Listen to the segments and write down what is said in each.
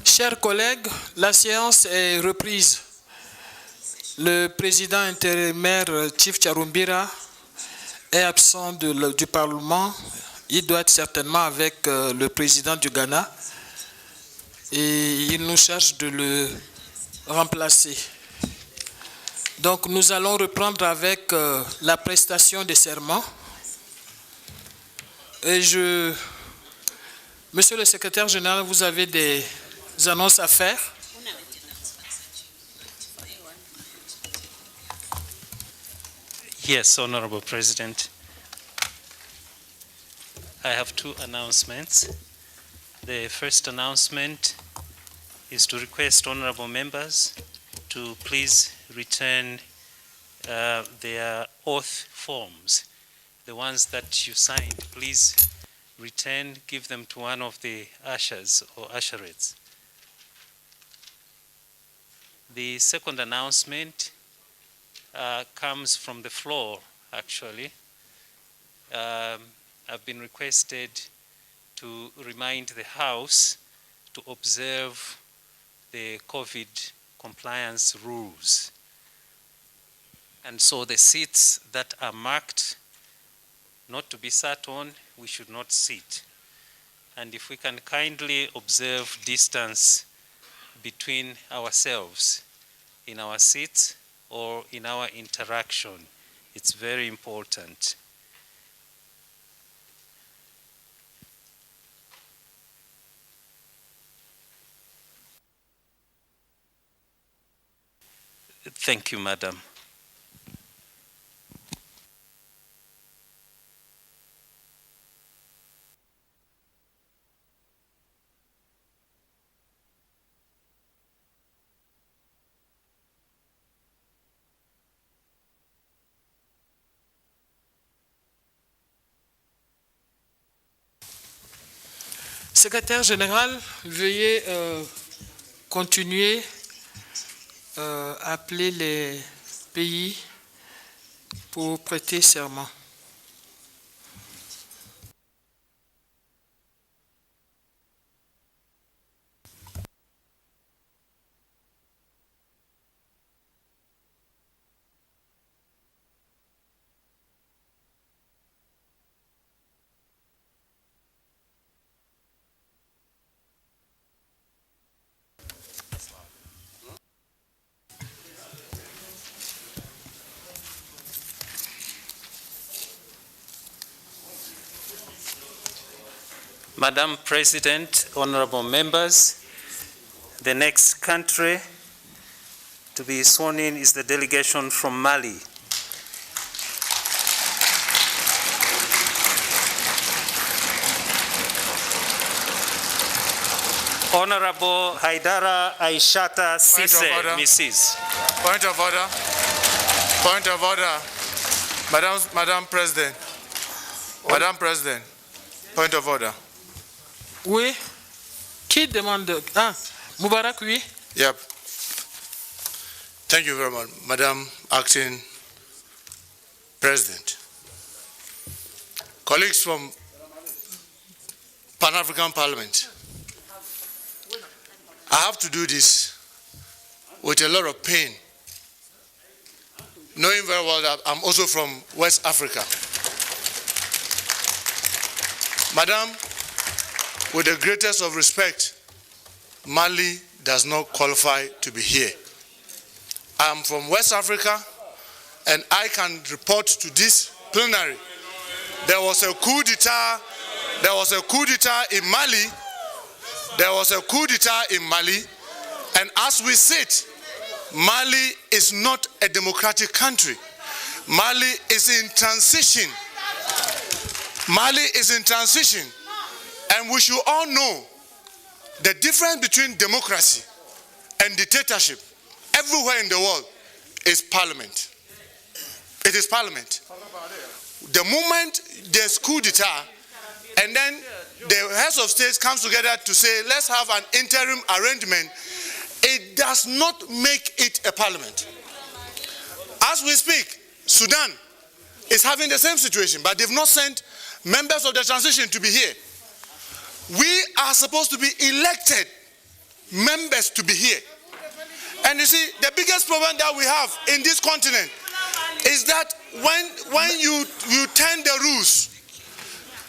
Chers collègues, la séance est reprise. Le président intérimaire Chief Charumbira est absent du Parlement. Il doit être certainement avec le président du Ghana et il nous charge de le remplacer. Donc nous allons reprendre avec la prestation des serments. Et Monsieur le secrétaire général, vous avez des annonces à faire? Yes, Honorable President. I have two announcements. The first announcement is to request honorable members to please return their oath forms. The ones that you signed, please return, give them to one of the ushers or usherettes. The second announcement comes from the floor, actually. I've been requested to remind the House to observe the COVID compliance rules. And so the seats that are marked not to be sat on, we should not sit. And if we can kindly observe distance between ourselves in our seats or in our interaction, it's very important. Thank you, Madam. Secrétaire général, veuillez continuer à appeler les pays pour prêter serment. Madam President, honorable members, the next country to be sworn in is the delegation from Mali. Honorable Haidara Aishata Sise, Mrs. Point of order. Point of order. Madam President. Madam President. Point of order. Oui. Qui demande? Ah, Moubarak, oui. Yep. Thank you very much, Madam Acting President. Colleagues from Pan-African Parliament, I have to do this with a lot of pain, knowing very well that I'm also from West Africa. Madam, with the greatest of respect, Mali does not qualify to be here. I'm from West Africa, and I can report to this plenary. There was a coup d'etat. There was a coup d'etat in Mali. There was a coup d'etat in Mali, and as we sit, Mali is not a democratic country. Mali is in transition. Mali is in transition. And we should all know the difference between democracy and dictatorship everywhere in the world is parliament. It is parliament. The moment there's coup d'etat, and then the heads of states comes together to say, let's have an interim arrangement, it does not make it a parliament. As we speak, Sudan is having the same situation, but they've not sent members of the transition to be here. We are supposed to be elected members to be here. And you see, the biggest problem that we have in this continent is that when you turn the rules,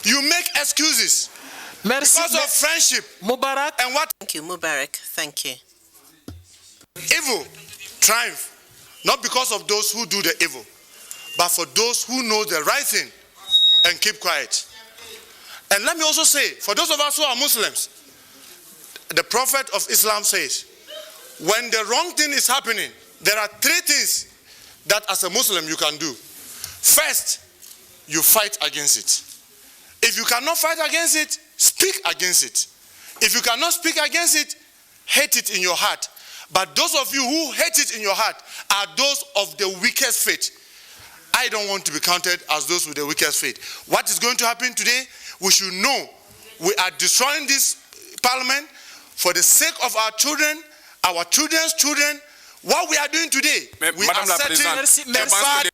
you make excuses because of friendship. Mubarak. And what? Thank you, Mubarak. Thank you. Evil triumph, not because of those who do the evil, but for those who know the right thing and keep quiet. And let me also say, for those of us who are Muslims, the Prophet of Islam says, when the wrong thing is happening, there are three things that as a Muslim you can do. First, you fight against it. If you cannot fight against it, speak against it. If you cannot speak against it, hate it in your heart. But those of you who hate it in your heart are those of the weakest faith. I don't want to be counted as those with the weakest faith. What is going to happen today? We should know we are destroying this parliament for the sake of our children, our children's children. What we are doing today, we are setting the bar.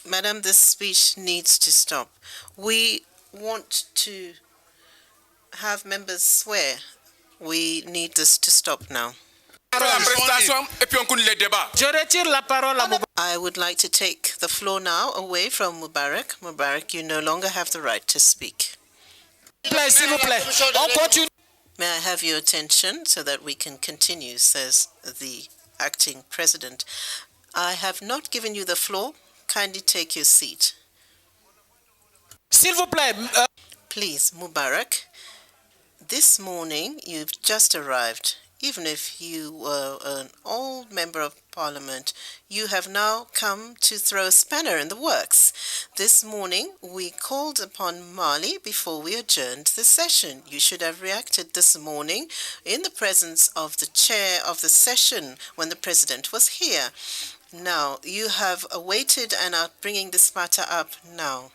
Madam, this speech needs to stop. We want to have members swear. We need this to stop now. I would like to take the floor now away from Mubarak. Mubarak, you no longer have the right to speak. May I have your attention so that we can continue, says the acting president. I have not given you the floor. Kindly take your seat. Please, Mubarak, this morning you've just arrived. Even if you were an old member of parliament, you have now come to throw a spanner in the works. This morning we called upon Mali before we adjourned the session. You should have reacted this morning in the presence of the chair of the session when the president was here. Now, you have awaited and are bringing this matter up now.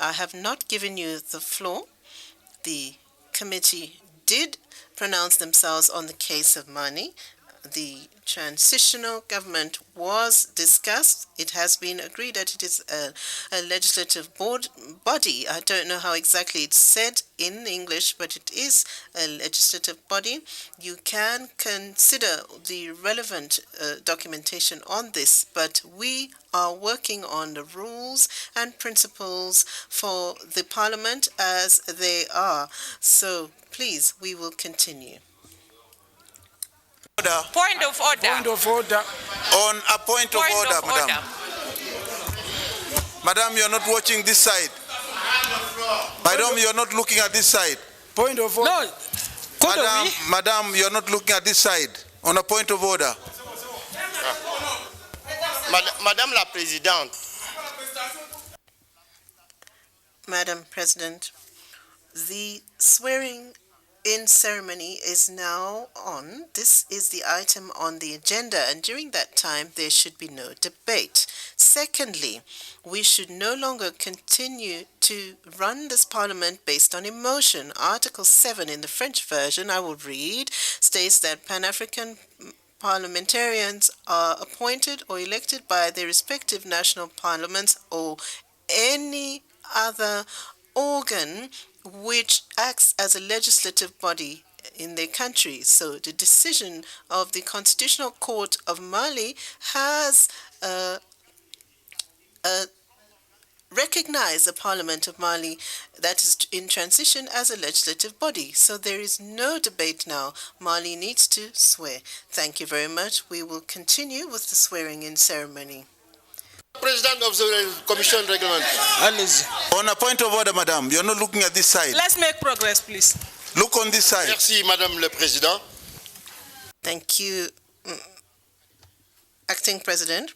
I have not given you the floor. The committee did pronounce themselves on the case of Mali. The transitional government was discussed. It has been agreed that it is a legislative body. I don't know how exactly it's said in English, but it is a legislative body. You can consider the relevant documentation on this, but we are working on the rules and principles for the parliament as they are. So please, we will continue. Point of order. Point of order. On a point of order, madam. Madam, you're not watching this side. Madam, you're not looking at this side. Point of order. No. Madam, you're not looking at this side. On a point of order. Madame la Présidente. Madam President, the swearing-in ceremony is now on. This is the item on the agenda, and during that time, there should be no debate. Secondly, we should no longer continue to run this parliament based on emotion. Article 7 in the French version, I will read, states that Pan-African parliamentarians are appointed or elected by their respective national parliaments or any other organ which acts as a legislative body in their country. So the decision of the Constitutional Court of Mali has recognized the Parliament of Mali that is in transition as a legislative body. So there is no debate now. Mali needs to swear. Thank you very much. We will continue with the swearing-in ceremony. President of the Commission Reglement. On a point of order, madam, you're not looking at this side. Let's make progress, please. Look on this side. Merci, Madame le Président. Thank you, Acting President.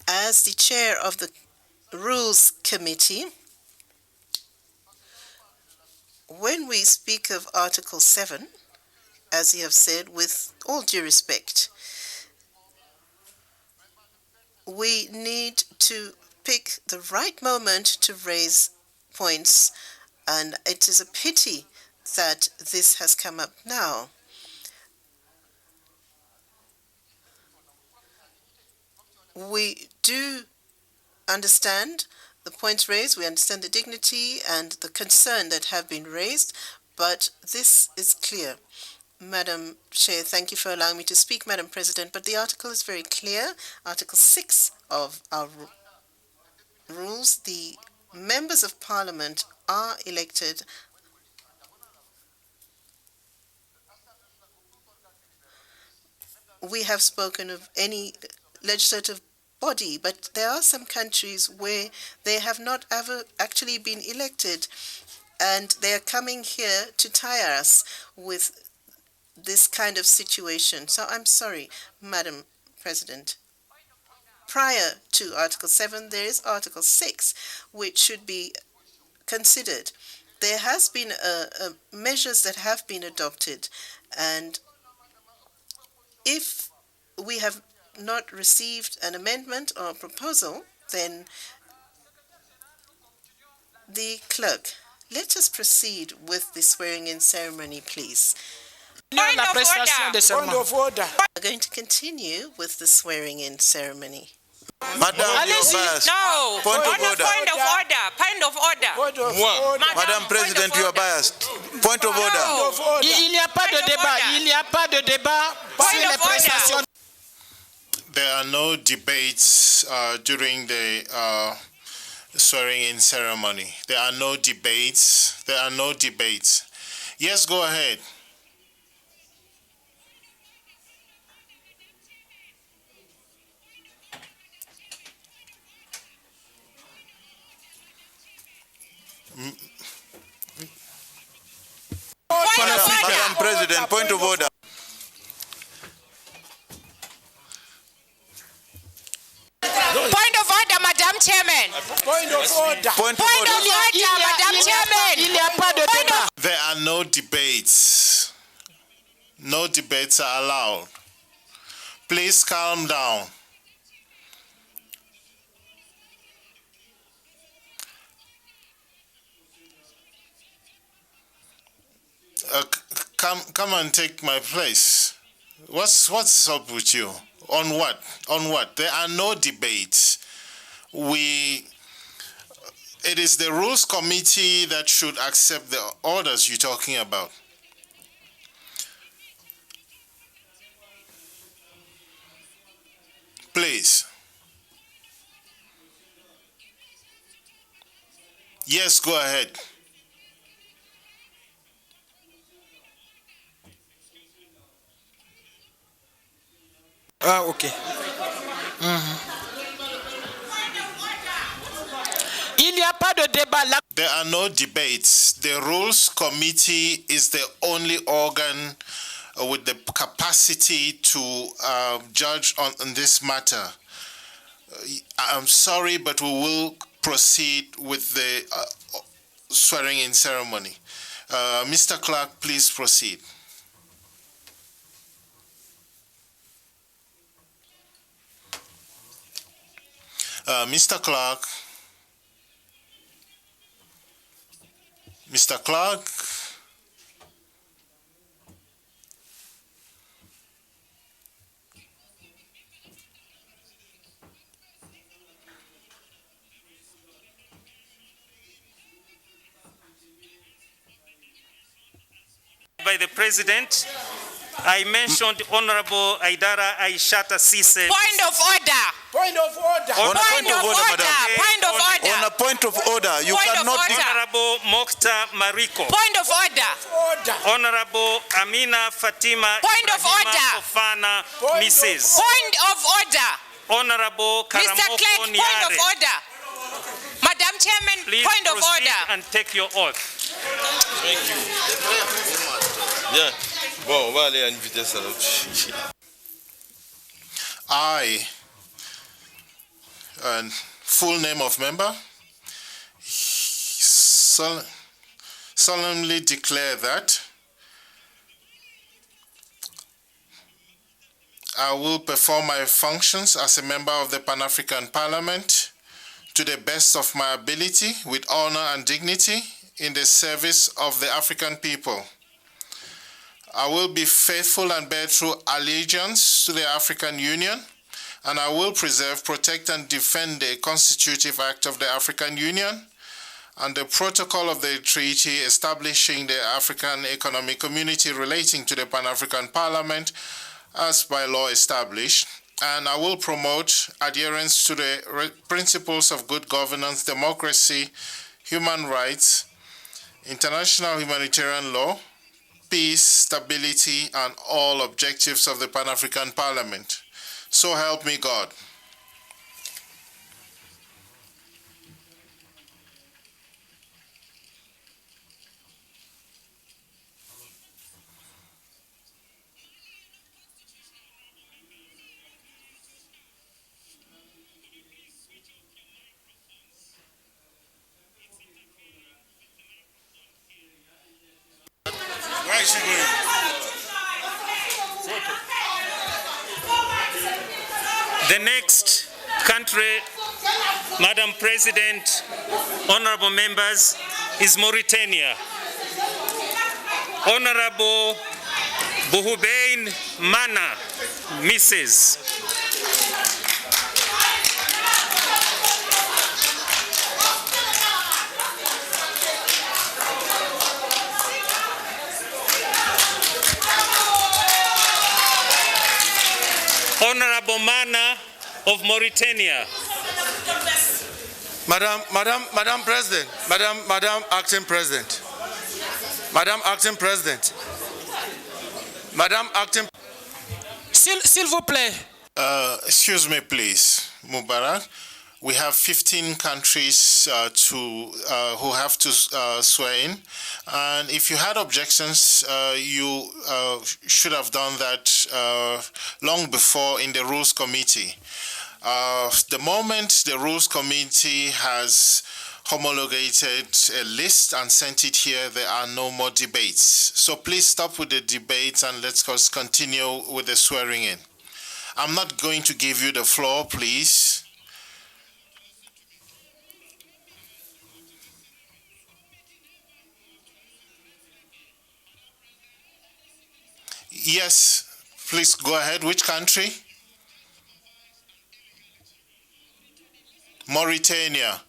As the chair of the Rules Committee, when we speak of Article 7, as you have said, with all due respect, we need to pick the right moment to raise points, and it is a pity that this has come up now. We do understand the points raised, we understand the dignity and the concern that have been raised, but this is clear. Madam Chair, thank you for allowing me to speak, Madam President, but the article is very clear. Article 6 of our rules, the members of Parliament are elected we have spoken of any legislative body, but there are some countries where they have not ever actually been elected, and they are coming here to tire us with this kind of situation. So I'm sorry, Madam President. Prior to Article 7, there is Article 6, which should be considered. There has been measures that have been adopted, and if we have not received an amendment or a proposal, then the clerk, let us proceed with the swearing-in ceremony, please. Point of order. We're going to continue with the swearing-in ceremony. Madam, you're biased. No. Point of order. Point of order. Point of order. Point of order. Madam President, you are biased. Point of order. Il n'y a pas de débat. Il n'y a pas de débat sur les prestations. There are no debates during the swearing-in ceremony. There are no debates. There are no debates. Yes, go ahead. Madam President, point of order. Point of order, Madam Chairman. Point of order. Point of Point of order. order, Madam Chairman. Il n'y a pas de débat. There are no debates. No debates are allowed. Please calm down. Come and take my place. What's up with you? On what? On what? There are no debates. It is the Rules Committee that should accept the orders you're talking about. Please. Yes, go ahead. Ah, ok. Il n'y a pas de débat. There are no debates. The Rules Committee is the only organ with the capacity to judge on this matter. I'm sorry, but we will proceed with the swearing-in ceremony. Mr. Clerk, please proceed. Mr. Clerk. Mr. Clerk. By the President, I mentioned Honorable Aidara Aishata Sise. Point of order. Point of order. On a point of order, madam. Point of order. On a point of order, you Point of cannot. order. Honorable Mokhtar Mariko. Point of order. Order. Honorable Amina Fatima Point of Ibrahima order. Fofana, Point of Mrs. Point of order. Honorable Mr. Karamoko Clerk, point of Niare. order. Madam Chairman, Please point of proceed order. and take your oath. Bien. Bon, on va aller à une vitesse à l'autre. I, full name of member, solemnly declare that I will perform my functions as a member of the Pan-African Parliament to the best of my ability with honor and dignity in the service of the African people. I will be faithful and bear true allegiance to the African Union, and I will preserve, protect, and defend the Constitutive Act of the African Union and the protocol of the treaty establishing the African Economic Community relating to the Pan-African Parliament as by law established. And I will promote adherence to the principles of good governance, democracy, human rights, international humanitarian law, peace, stability, and all objectives of the Pan-African Parliament. So help me God. Where is she going? The next country, Madam President, honorable members, is Mauritania. Honorable Buhubein Mana, Mrs. Honorable Mana of Mauritania. Madam President, Madam Acting President, Madam Acting President, Madam Acting. S'il vous plaît. Excuse me, please, Mubarak. We have 15 countries who have to swear in, and if you had objections, you should have done that long before in the Rules Committee. The moment the Rules Committee has homologated a list and sent it here, there are no more debates. So please stop with the debates and let's continue with the swearing in. I'm not going to give you the floor, please. Yes, please go ahead. Which country? Mauritania.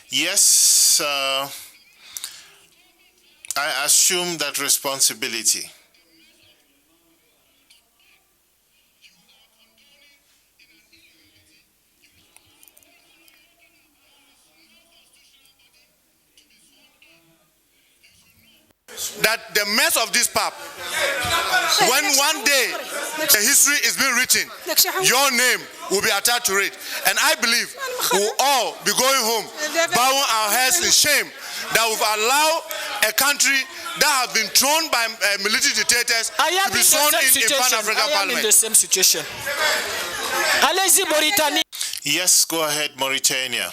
Yes, I assume that responsibility. That the mess of this pub, when one day the history is being written, your name will be attached to it. And I believe we'll all be going home, bowing our heads in shame that we've allowed a country that has been thrown by military dictators to be thrown in Pan-African Parliament. I am in the same situation. Allez-y, Mauritanie. Yes, go ahead, Mauritania.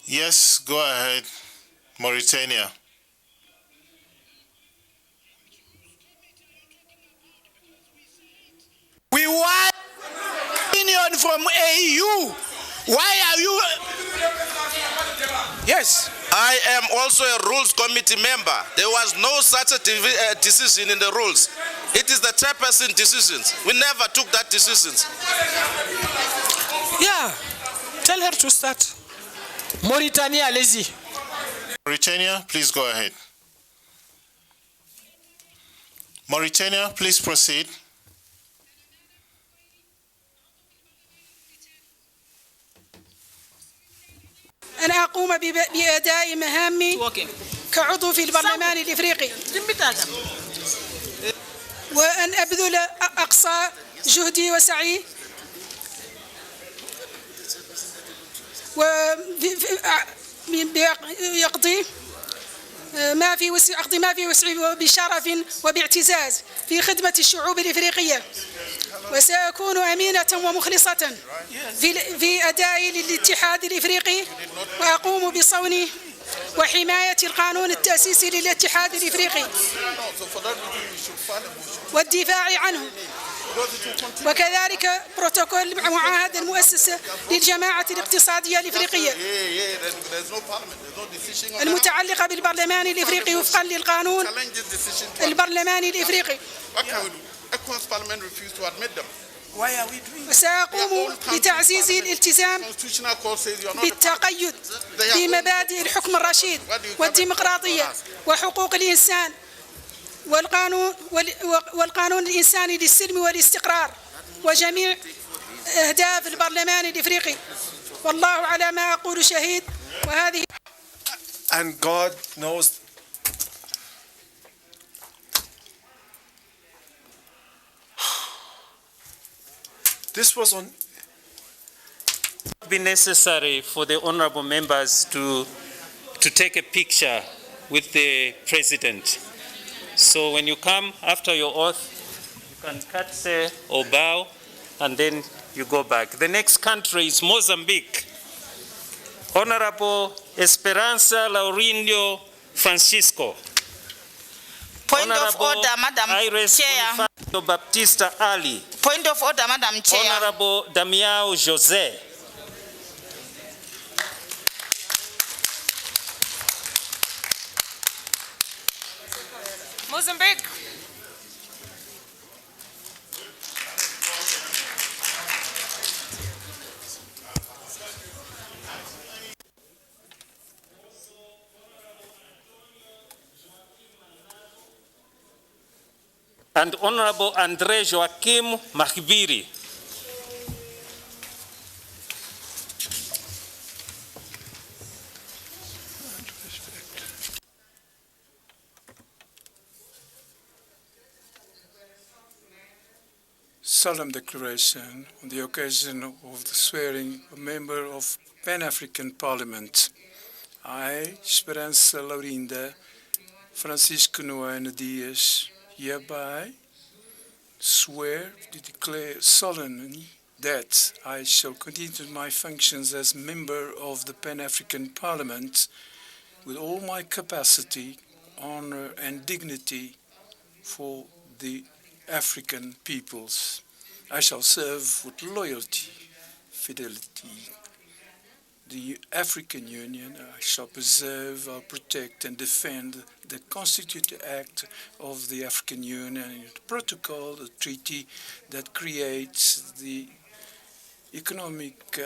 Yes, go ahead, Mauritania. We want opinion from AU. Why are you? Yes. I am also a Rules Committee member. There was no such a decision in the rules. It is the chairperson decisions. We never took that decisions. Yeah, tell her to start. Mauritania, allez-y. Mauritania, please go ahead. Mauritania, please proceed. أنا أقوم بأداء مهامي كعضو في البرلمان الإفريقي وأن أبذل أقصى جهدي وسعي ويقضي ما في وسعي بشرف وباعتزاز في خدمة الشعوب الإفريقية، وسأكون أمينة ومخلصة في أدائي للاتحاد الإفريقي، وأقوم بصون وحماية القانون التأسيسي للاتحاد الإفريقي والدفاع عنه وكذلك بروتوكول معاهدة المؤسسة للجماعة الاقتصادية الإفريقية المتعلقة بالبرلمان الإفريقي وفقا للقانون البرلماني الإفريقي. وسأقوم بتعزيز الالتزام بالتقيد بمبادئ الحكم الرشيد والديمقراطية وحقوق الإنسان والقانون الإنساني للسلم والاستقرار وجميع أهداف البرلمان الإفريقي. والله على ما أقول شهيد. وهذه And God knows. This was on. It would be necessary for the honorable members to take a picture with the president. So when you come after your oath, you can curtsy or bow, and then you go back. The next country is Mozambique. Honorable Esperanza Laurindo Francisco. Point of order, Madam Iris Chair. Baptista Ali. Point of order, Madam Chair. Honorable Damiao Jose. Mozambique. And Honorable Andre Joachim Mahibiri. Solemn declaration on the occasion of the swearing a member of Pan-African Parliament. I, Esperanza Laurinda Francisco Noana Dias, hereby swear to declare solemnly that I shall continue my functions as member of the Pan-African Parliament with all my capacity, honor and dignity for the African peoples. I shall serve with loyalty, fidelity, the African Union. I shall preserve, I'll protect and defend the Constitutive Act of the African Union, the protocol, the treaty that creates the economic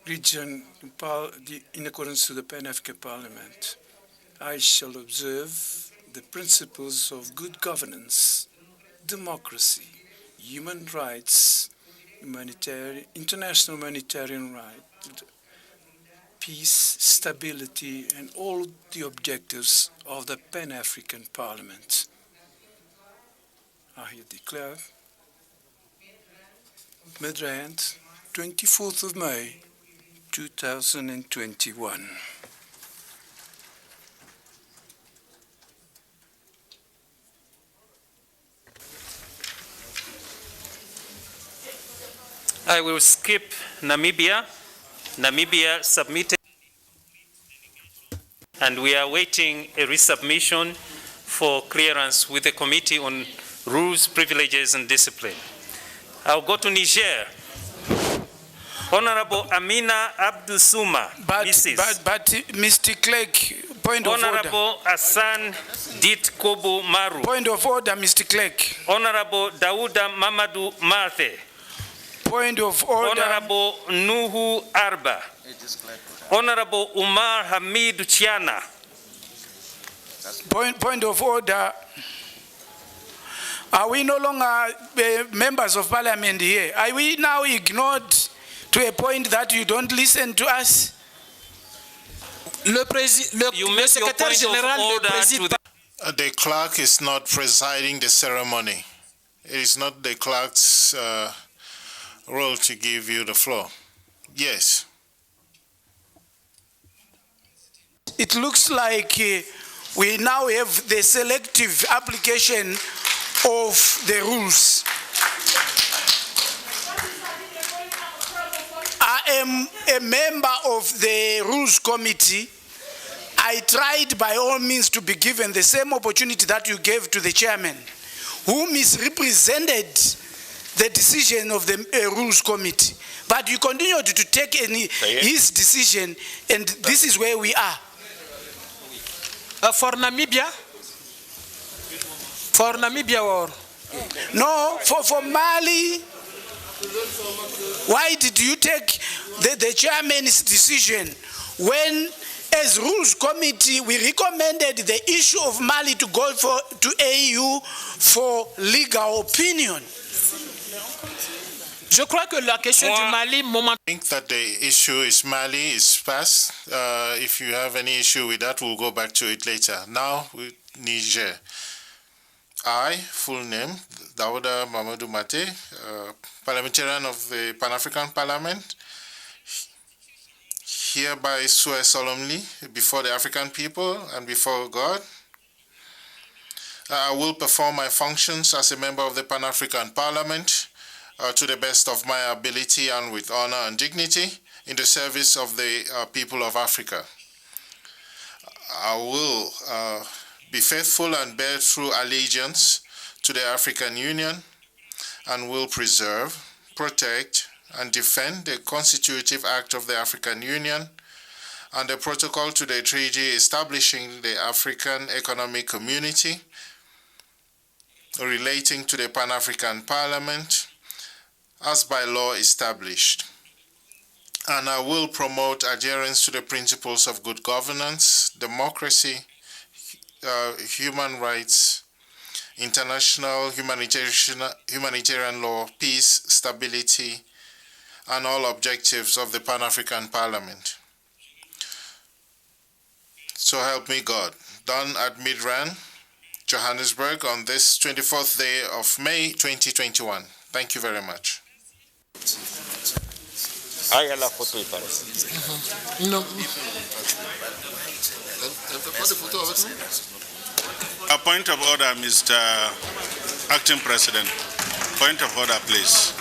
region in accordance to the Pan-African Parliament. I shall observe the principles of good governance, democracy, human rights, international humanitarian rights, peace, stability, and all the objectives of the Pan-African Parliament. I declare, Midrand, 24th of May, 2021. I will skip Namibia. Namibia submitted, and we are waiting a resubmission for clearance with the Committee on Rules, Privileges and Discipline. I'll go to Niger. Honorable Amina Abdusuma, Mrs. But Mr. Clerk, point of order. Honorable Hassan Dit Kobu Maru. Point of order, Mr. Clerk. Honorable Dauda Mamadou Mathe. Point of order. Honorable Nuhu Arba. Honorable Umar Hamid Chiana. Point of order. Are we no longer members of parliament here? Are we now ignored to a point that you don't listen to us? Le secrétaire général ne préside pas. The clerk is not presiding the ceremony. It is not the clerk's role to give you the floor. Yes. It looks like we now have the selective application of the rules. I am a member of the Rules Committee. I tried by all means to be given the same opportunity that you gave to the chairman. who misrepresented the decision of the Rules Committee. But you continued to take his decision, and this is where we are. For Namibia? For Namibia or? No, for Mali. Why did you take the chairman's decision when, as Rules Committee, we recommended the issue of Mali to go to AU for legal opinion? Je crois que la question du Mali, I think that the issue is Mali is past. If you have any issue with that, we'll go back to it later. Now, with Niger. I, full name, Dawuda Mamadou Mate, parliamentarian of the Pan-African Parliament, hereby swear solemnly before the African people and before God, I will perform my functions as a member of the Pan-African Parliament to the best of my ability and with honor and dignity in the service of the people of Africa. I will be faithful and bear true allegiance to the African Union and will preserve, protect, and defend the Constitutive Act of the African Union and the protocol to the treaty establishing the African Economic Community relating to the Pan-African Parliament as by law established. And I will promote adherence to the principles of good governance, democracy, human rights, international humanitarian law, peace, stability, and all objectives of the Pan-African Parliament. So help me God. Done at Midrand, Johannesburg, on this 24th day of May 2021. Thank you very much. No. A point of order, Mr. Acting President. Point of order, please.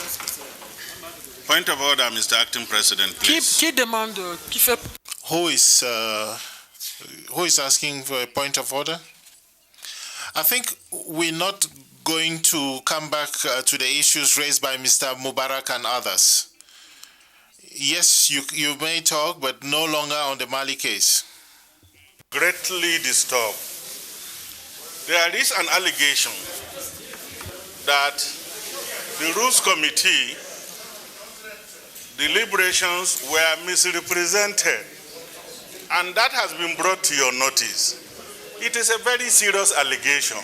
Point of order, Mr. Acting President, please. Qui demande, qui fait? Who is asking for a point of order? I think we're not going to come back to the issues raised by Mr. Mubarak and others. Yes, you may talk, but no longer on the Mali case. Greatly disturbed. There is an allegation that the Rules Committee deliberations were misrepresented, and that has been brought to your notice. It is a very serious allegation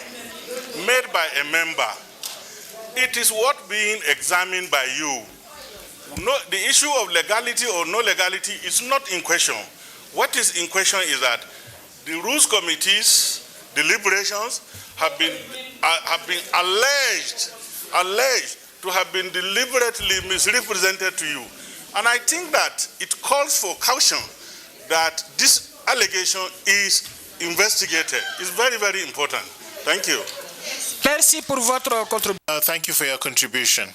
made by a member. It is what being examined by you. No, the issue of legality or no legality is not in question. What is in question is that the Rules Committee's deliberations have been alleged to have been deliberately misrepresented to you. And I think that it calls for caution that this allegation is investigated. It's very, very important. Thank you. Merci pour votre contribution. Thank you for your contribution.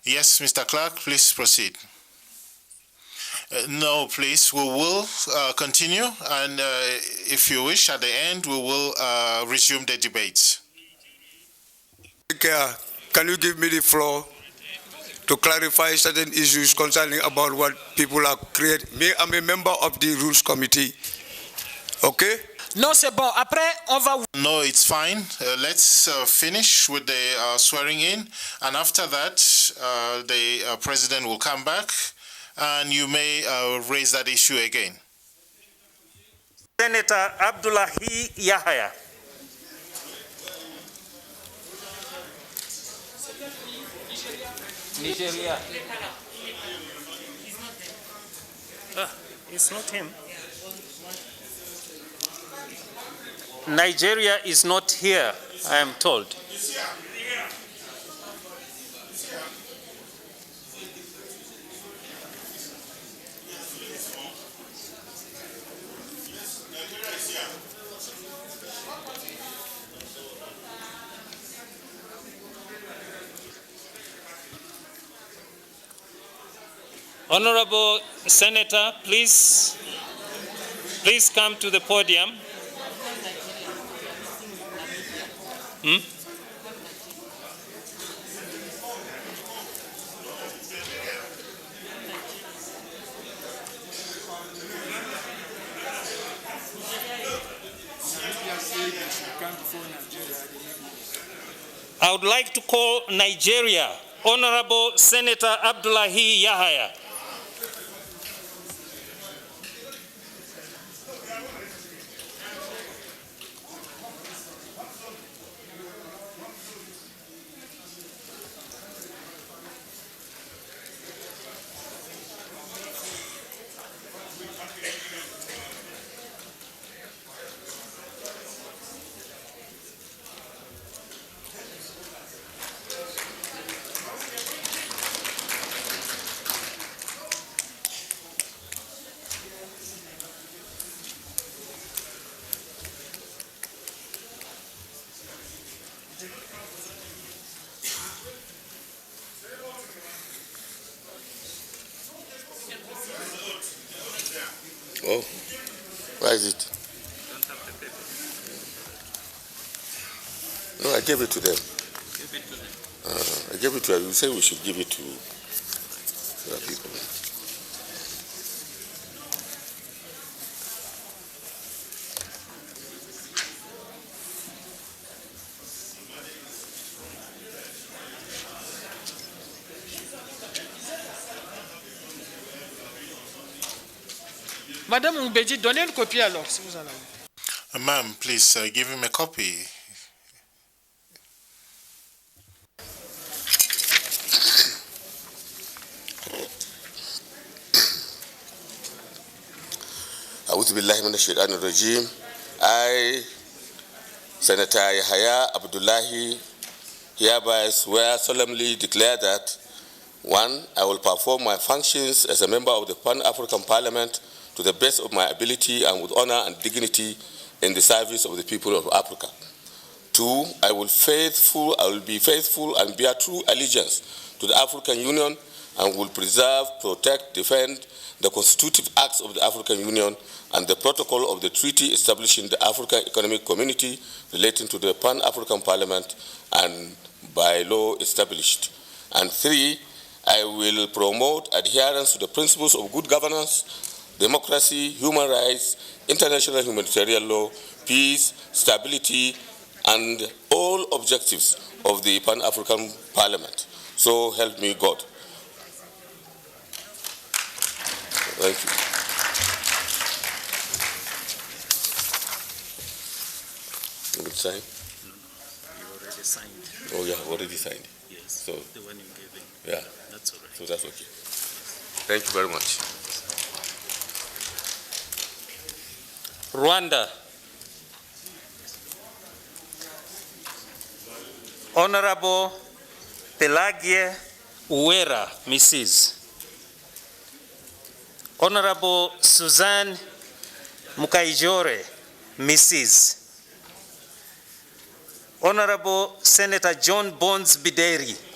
Yes, Mr. Clark, please proceed. No, please, we will continue, and if you wish, at the end, we will resume the debates. Can you give me the floor to clarify certain issues concerning about what people are creating? Me, I'm a member of the Rules Committee. Okay? Non, c'est bon. Après, on va... No, it's fine. Let's finish with the swearing in, and after that, the president will come back, and you may raise that issue again. Senator Abdullahi Yahya. Nigeria. It's not him. Nigeria is not here, I am told. Honorable Senator, please come to the podium. I would like to call Nigeria, Honorable Senator Abdullahi Yahaya. Oh, where is it? No, I gave it to them. Give it to them. I gave it to them. You say we should give it to the people. Madame Oumbeji, donnez une copie alors, si vous en avez. Ma'am, please give him a copy. أعوذ بالله من الشيطان الرجيم. I, Senator Yahaya Abdullahi, hereby swear solemnly declare that 1. I will perform my functions as a member of the Pan-African Parliament to the best of my ability and with honor and dignity in the service of the people of Africa. 2. I will be faithful and bear true allegiance to the African Union and will preserve, protect, defend the constitutive acts of the African Union and the protocol of the treaty establishing the African Economic Community relating to the Pan-African Parliament and by law established. And 3. I will promote adherence to the principles of good governance, democracy, human rights, international humanitarian law, peace, stability, and all objectives of the Pan-African Parliament. So help me God. Thank you. You will sign? No, you already signed. Oh yeah, already signed. Yes, so, the one you gave in. Yeah. That's all right. So that's okay. Thank you very much. Rwanda. Honorable Pelagie Uwera, Mrs. Honorable Suzanne Mukaijore, Mrs. Honorable Senator John Bones Bideri.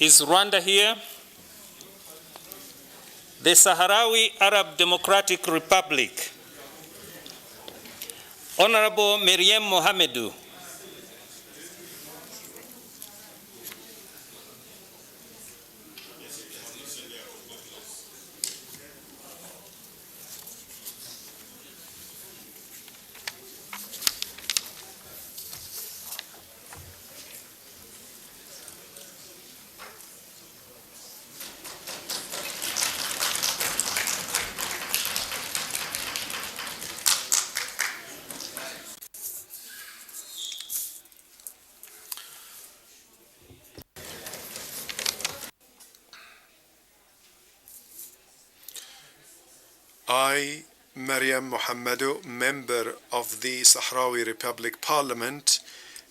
Is Rwanda here? The Sahrawi Arab Democratic Republic. Honorable Miriam Mohamedou. I, Mariam Mohamedou, member of the Sahrawi Republic Parliament,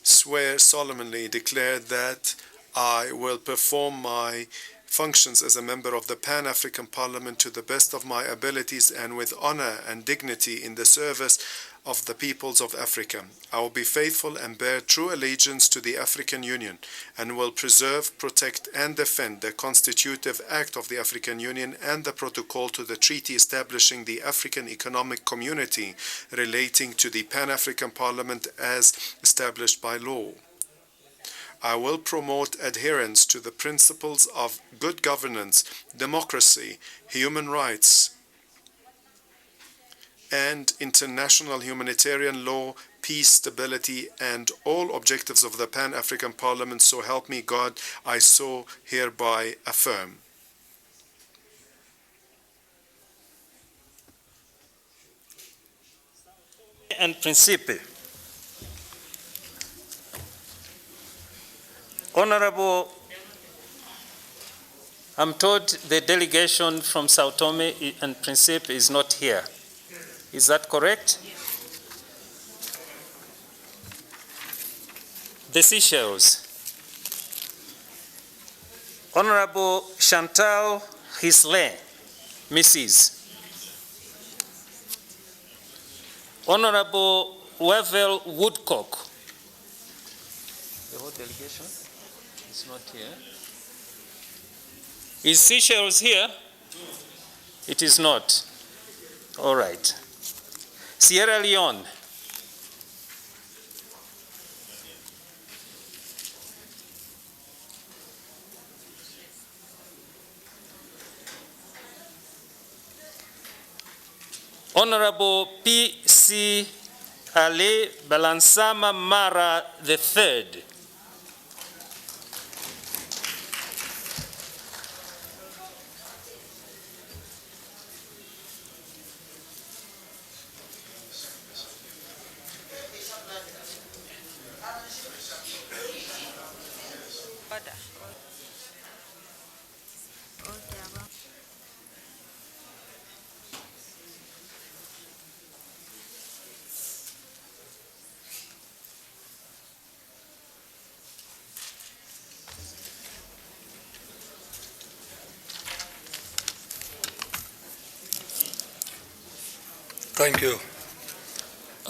swear solemnly declare that I will perform my functions as a member of the Pan-African Parliament to the best of my abilities and with honor and dignity in the service of the peoples of Africa. I will be faithful and bear true allegiance to the African Union and will preserve, protect and defend the Constitutive Act of the African Union and the protocol to the treaty establishing the African Economic Community relating to the Pan-African Parliament as established by law. I will promote adherence to the principles of good governance, democracy, human rights, and international humanitarian law, peace, stability, and all objectives of the Pan-African Parliament. So help me God, I so hereby affirm. And Principe. Honorable, I'm told the delegation from Sao Tome and Principe is not here. Is that correct? The Seychelles. Honorable Chantal Hisley, Mrs. Honorable Wevell Woodcock. The whole delegation is not here. Is Seychelles here? It is not. All right. Sierra Leone. Honorable P.C. Ale Balansama Mara III. Thank you.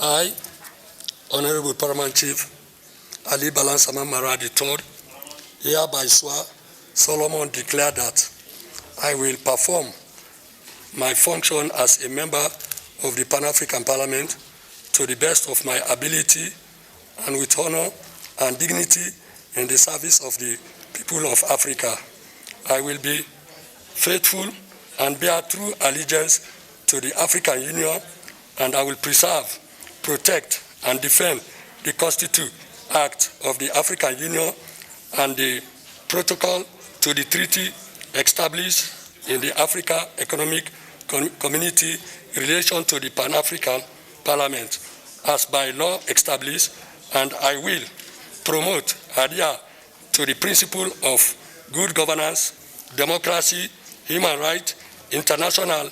I, Honorable Paramount Chief Ali Balansama Mara III, hereby swear Solomon declare that I will perform my function as a member of the Pan-African Parliament to the best of my ability and with honor and dignity in the service of the people of Africa. I will be faithful and bear true allegiance to the African Union, and I will preserve, protect, and defend the Constitution Act of the African Union and the protocol to the treaty established in the Africa Economic Community in relation to the Pan-African Parliament as by law established, and I will promote, adhere to the principle of good governance, democracy, human rights, international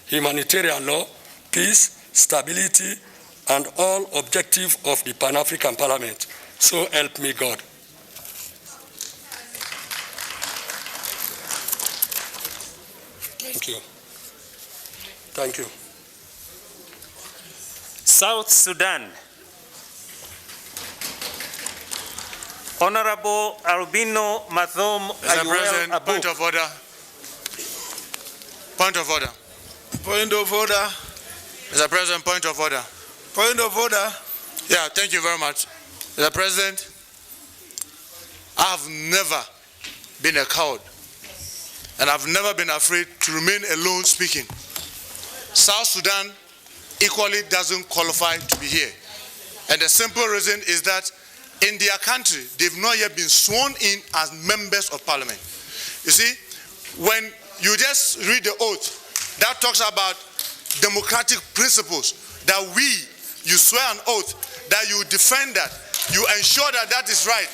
humanitarian law, peace, stability, and all objectives of the Pan-African Parliament. So help me God. Thank you. Thank you. South Sudan. Honorable Albino Mathom Mr. President, Abu. point of order. Point of order. Point of order. Mr. President, point of order. Point of order. Yeah, thank you very much. Mr. President, I have never been a coward, and I've never been afraid to remain alone speaking. South Sudan equally doesn't qualify to be here. And the simple reason is that in their country, they've not yet been sworn in as members of parliament. You see, when you just read the oath that talks about democratic principles, that you swear an oath, that you defend that, you ensure that that is right.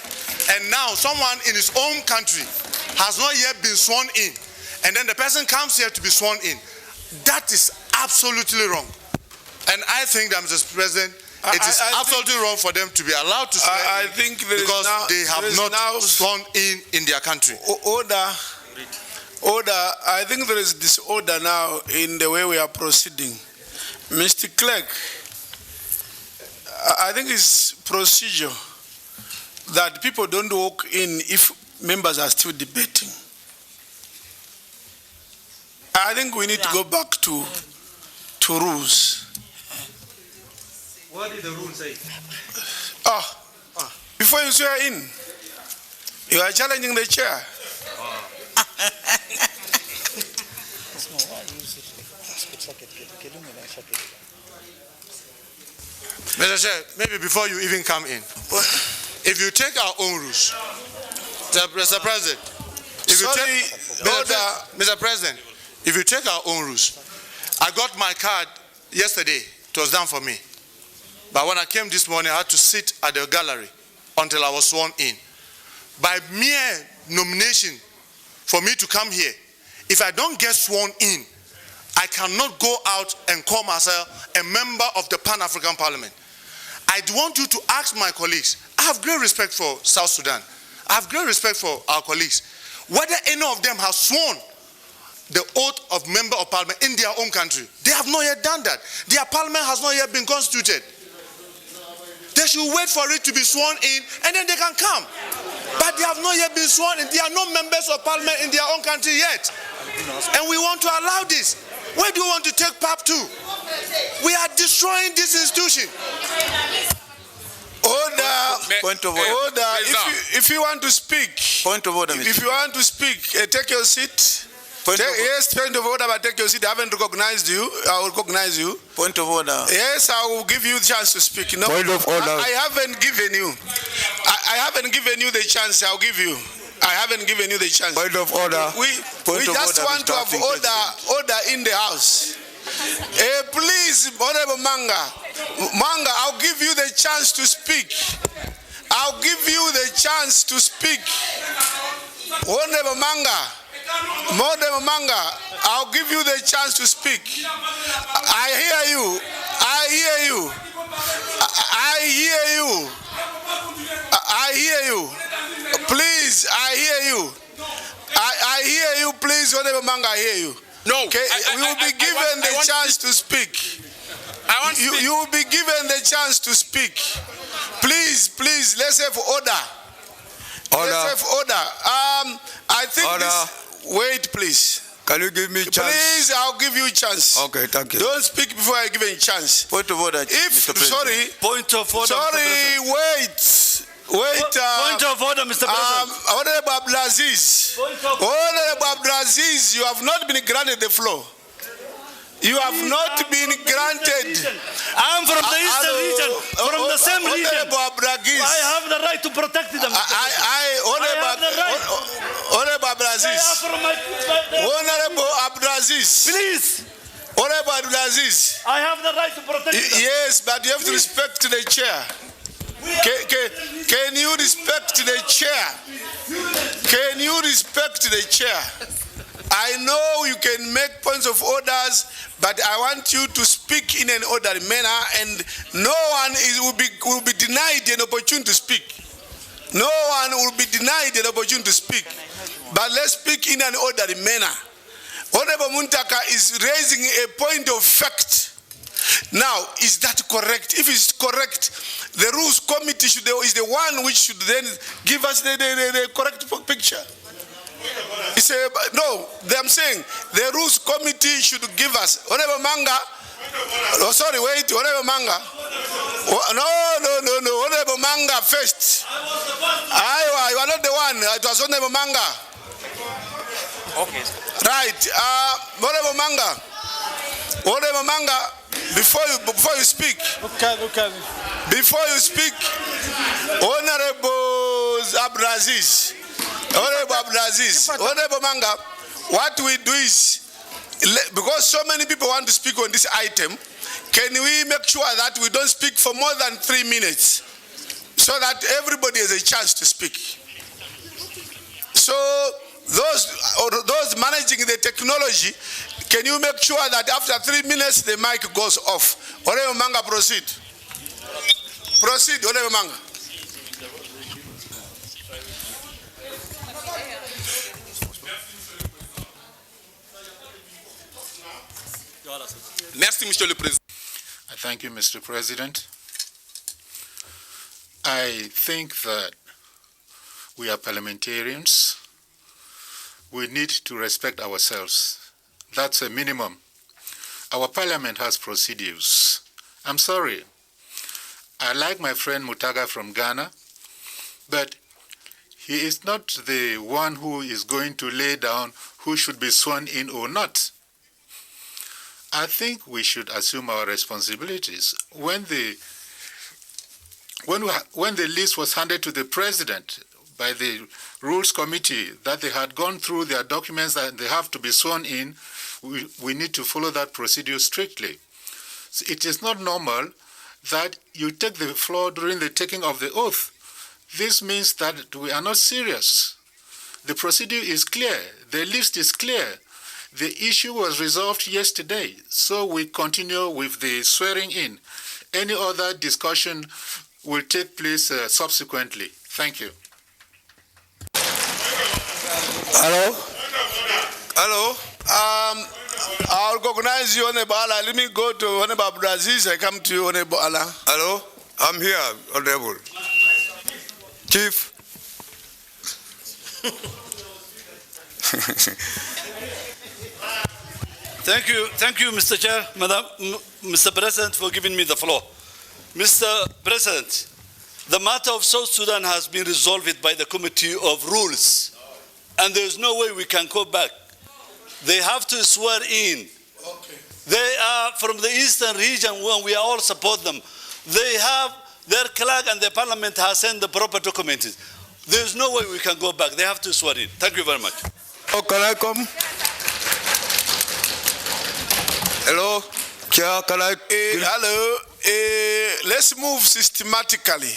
And now someone in his own country has not yet been sworn in, and then the person comes here to be sworn in. That is absolutely wrong. And I think that, Mr. President, it is absolutely wrong for them to be allowed to swear I think because they have not sworn in their country. Order. I think there is disorder now in the way we are proceeding. Mr. Clerk, I think it's procedure that people don't walk in if members are still debating. I think we need to go back to rules. What did the rule say? Before you swear in, You are challenging the chair. Mr. Chair, maybe before you even come in, if you take our own rules, Mr. President, Mr. President, if you take our own rules, I got my card yesterday, it was done for me. But when I came this morning, I had to sit at the gallery until I was sworn in. By mere nomination for me to come here, if I don't get sworn in, I cannot go out and call myself a member of the Pan-African Parliament. I want you to ask my colleagues. I have great respect for South Sudan. I have great respect for our colleagues. Whether any of them have sworn the oath of member of parliament in their own country, they have not yet done that. Their parliament has not yet been constituted. They should wait for it to be sworn in and then they can come. But they have not yet been sworn in. They are not members of parliament in their own country yet. And we want to allow this. Where do you want to take PAP to? We are destroying this institution. Order. Point of order. Order. If you want to speak. Point of order, Mr. If you want to speak, take your seat. Yes, point of order, but take your seat. I haven't recognized you. I will recognize you. Point of order. Yes, I will give you the chance to speak. No, Point of order. I haven't given you. I haven't given you the chance. I'll give you. I haven't given you the chance. Point of order. We just want to have order in the house. Please, Honorable Manga, I'll give you the chance to speak. I'll give you the chance to speak. Honorable Manga, I'll give you the chance to speak. I hear you. I hear you. I hear you. I hear you. Please, I hear you. I hear you. Please, Honorable Manga, I hear you. No. Okay, we will be given the chance to speak. You will be given the chance to speak. Please, let's have order. Let's have order. I think wait, please. Can you give me a chance? Please, I'll give you a chance. Okay, thank you. Don't speak before I give you a chance. Point of order, Mr. President. Sorry. Point of order, Sorry, wait. Point of order, Mr. President. Honorable Abdulaziz. Honorable Abdulaziz, you have not been granted the floor. You have not been granted. I'm from the eastern region, from the same region. I have the right to protect them. Honorable Abdulaziz. Honorable Abdulaziz. Please. Honorable Abdulaziz. I have the right to protect them. Yes, but you have to respect the chair. Can you respect the chair? Can you respect the chair? I know you can make points of orders, but I want you to speak in an orderly manner, and no one will be denied an opportunity to speak. No one will be denied an opportunity to speak. But let's speak in an orderly manner. Honorable Muntaka is raising a point of fact. Now, is that correct? If it's correct, the Rules Committee is the one which should then give us the correct picture. No, I'm saying the Rules Committee should give us. Honorable Manga. Oh, sorry, wait. Honorable Manga. No. Honorable Manga first. You are not the one. It was Honorable Manga. Okay. Right. Honorable Manga. Honorable Manga, before you speak. Okay. Before you speak, Honorable Abdulaziz. Honorable Abdulaziz, Honorable Manga, what we do is, because so many people want to speak on this item, can we make sure that we don't speak for more than 3 minutes so that everybody has a chance to speak? So those managing the technology, can you make sure that after 3 minutes the mic goes off? Honorable Manga, proceed. Proceed, Honorable Manga. Merci, Monsieur le Président. Thank you, Mr. President. I think that we are parliamentarians. We need to respect ourselves. That's a minimum. Our parliament has procedures. I'm sorry. I like my friend Mutaga from Ghana, but he is not the one who is going to lay down who should be sworn in or not. I think we should assume our responsibilities. When the list was handed to the president by the Rules Committee, that they had gone through their documents that they have to be sworn in, we need to follow that procedure strictly. So it is not normal that you take the floor during the taking of the oath. This means that we are not serious. The procedure is clear. The list is clear. The issue was resolved yesterday, so we continue with the swearing in. Any other discussion will take place subsequently. Thank you. Hello? Hello? I'll recognize you, Honorable Allah. Let me go to Honorable Abdulaziz. I come to you, Honorable Allah. Hello? I'm here, Honorable. Chief. Thank you, Mr. Chair, Mr. President, for giving me the floor. Mr. President, the matter of South Sudan has been resolved by the Committee of Rules, and there is no way we can go back. They have to swear in. Okay. They are from the eastern region, when we all support them. They have their clerk and the parliament has sent the proper documents. There is no way we can go back. They have to swear in. Thank you very much. Oh, can I come? Hello? Chair, can I? Hello. Let's move systematically.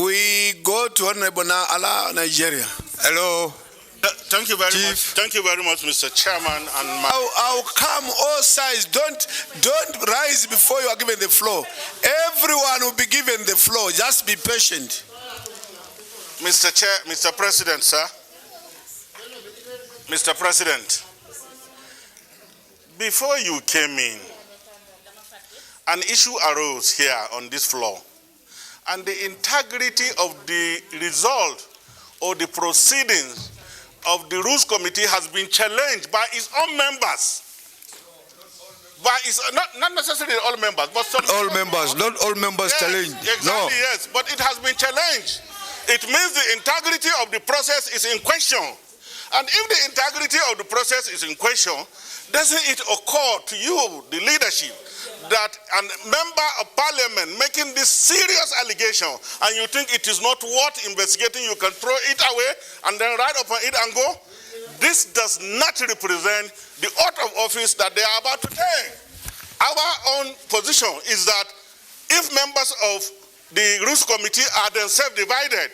We go to Honorable Allah, Nigeria. Hello. Thank you very much. Thank you very much, Mr. Chairman. And I'll come all sides. Don't rise before you are given the floor. Everyone will be given the floor. Just be patient. Mr. Chair, Mr. President, sir. Mr. President, before you came in, an issue arose here on this floor, and the integrity of the result or the proceedings of the Rules Committee has been challenged by its own members. By its, not necessarily all members, but some. All members, not all members challenged. Exactly, no. Yes, but it has been challenged. It means the integrity of the process is in question. And if the integrity of the process is in question, doesn't it occur to you, the leadership, that a member of parliament making this serious allegation and you think it is not worth investigating, you can throw it away and then write upon it and go? This does not represent the oath of office that they are about to take. Our own position is that if members of the Rules Committee are themselves divided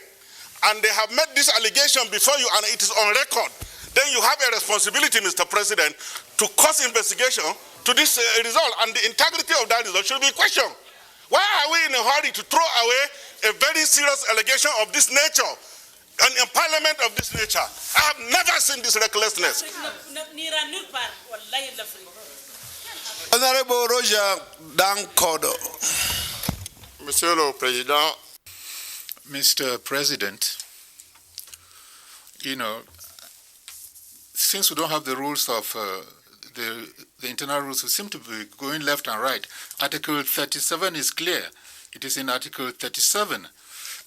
and they have made this allegation before you and it is on record, then you have a responsibility, Mr. President, to cause investigation to this result, and the integrity of that result should be questioned. Why are we in a hurry to throw away a very serious allegation of this nature and a parliament of this nature? I have never seen this recklessness. Honorable Roger Dankodo. Monsieur le Président. Mr. President, you know, since we don't have the rules of the internal rules, we seem to be going left and right. Article 37 is clear. It is in Article 37.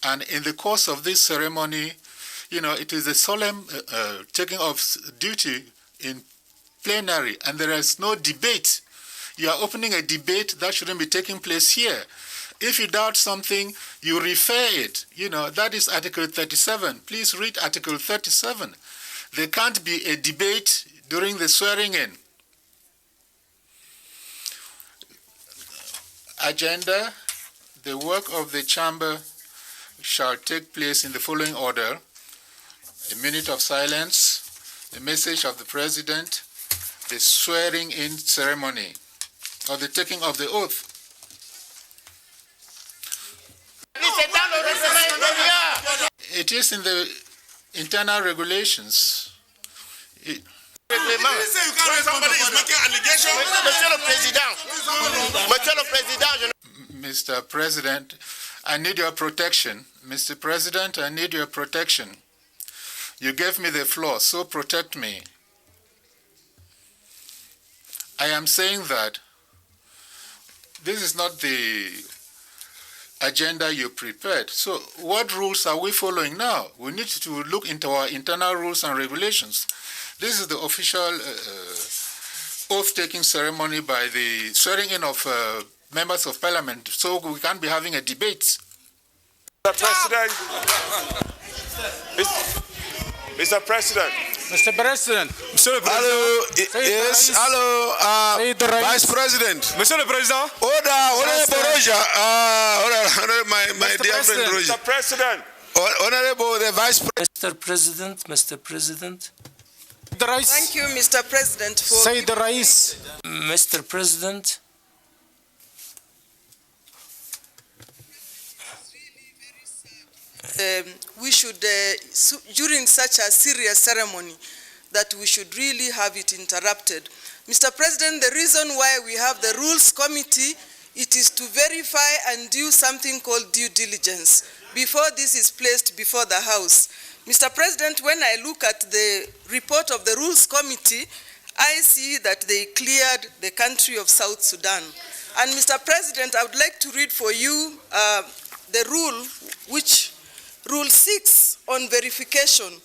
And in the course of this ceremony, you know, it is a solemn taking of duty in plenary, and there is no debate. You are opening a debate that shouldn't be taking place here. If you doubt something, you refer it. You know, that is Article 37. Please read Article 37. There can't be a debate during the swearing in. Agenda, the work of the chamber shall take place in the following order: a minute of silence, the message of the president, the swearing in ceremony, or the taking of the oath. It is in the internal regulations. Mr. President, I need your protection. Mr. President, I need your protection. You gave me the floor, so protect me. I am saying that this is not the agenda you prepared. So what rules are we following now? We need to look into our internal rules and regulations. This is the official oath-taking ceremony by the swearing in of members of parliament, so we can't be having a debate. Mr. President. Mr. President. Mr. President. Monsieur le Président. Hello, yes, hello, Vice President. Monsieur le Président. Honorable Roja, my dear friend Roja. Mr. President. Honorable the Vice President. Mr. President. Thank you, Mr. President, for Sayyid Rais. Mr. President. We should, during such a serious ceremony, that we should really have it interrupted. Mr. President, the reason why we have the Rules Committee, it is to verify and do something called due diligence before this is placed before the House. Mr. President, when I look at the report of the Rules Committee, I see that they cleared the country of South Sudan. And Mr. President, I would like to read for you the rule, which Rule 6 on verification.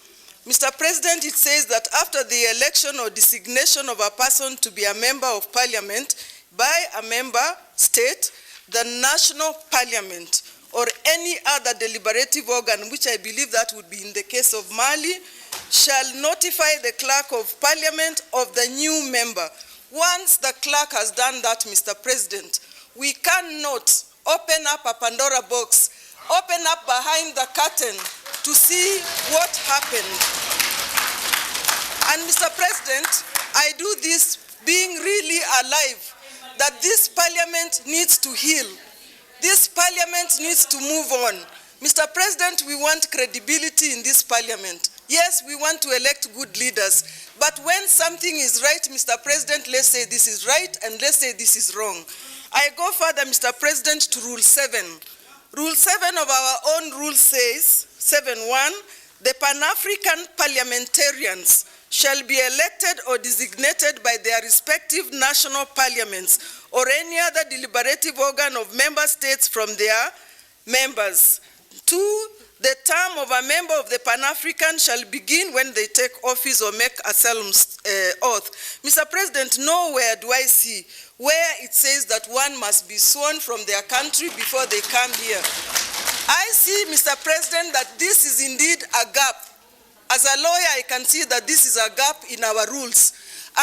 Mr. President, it says that after the election or designation of a person to be a member of parliament by a member state, the national parliament or any other deliberative organ, which I believe that would be in the case of Mali, shall notify the clerk of parliament of the new member. Once the clerk has done that, Mr. President, we cannot open up a Pandora box, open up behind the curtain to see what happened. And Mr. President, I do this being really alive, that this parliament needs to heal. This parliament needs to move on. Mr. President, we want credibility in this parliament. Yes, we want to elect good leaders. But when something is right, Mr. President, let's say this is right and let's say this is wrong. I go further, Mr. President, to Rule 7. Rule 7 of our own rule says, 7.1, the Pan-African parliamentarians shall be elected or designated by their respective national parliaments or any other deliberative organ of member states from their members. 2, the term of a member of the Pan-African shall begin when they take office or make a solemn oath. Mr. President, nowhere do I see where it says that one must be sworn from their country before they come here. I see, Mr. President, that this is indeed a gap. As a lawyer, I can see that this is a gap in our rules.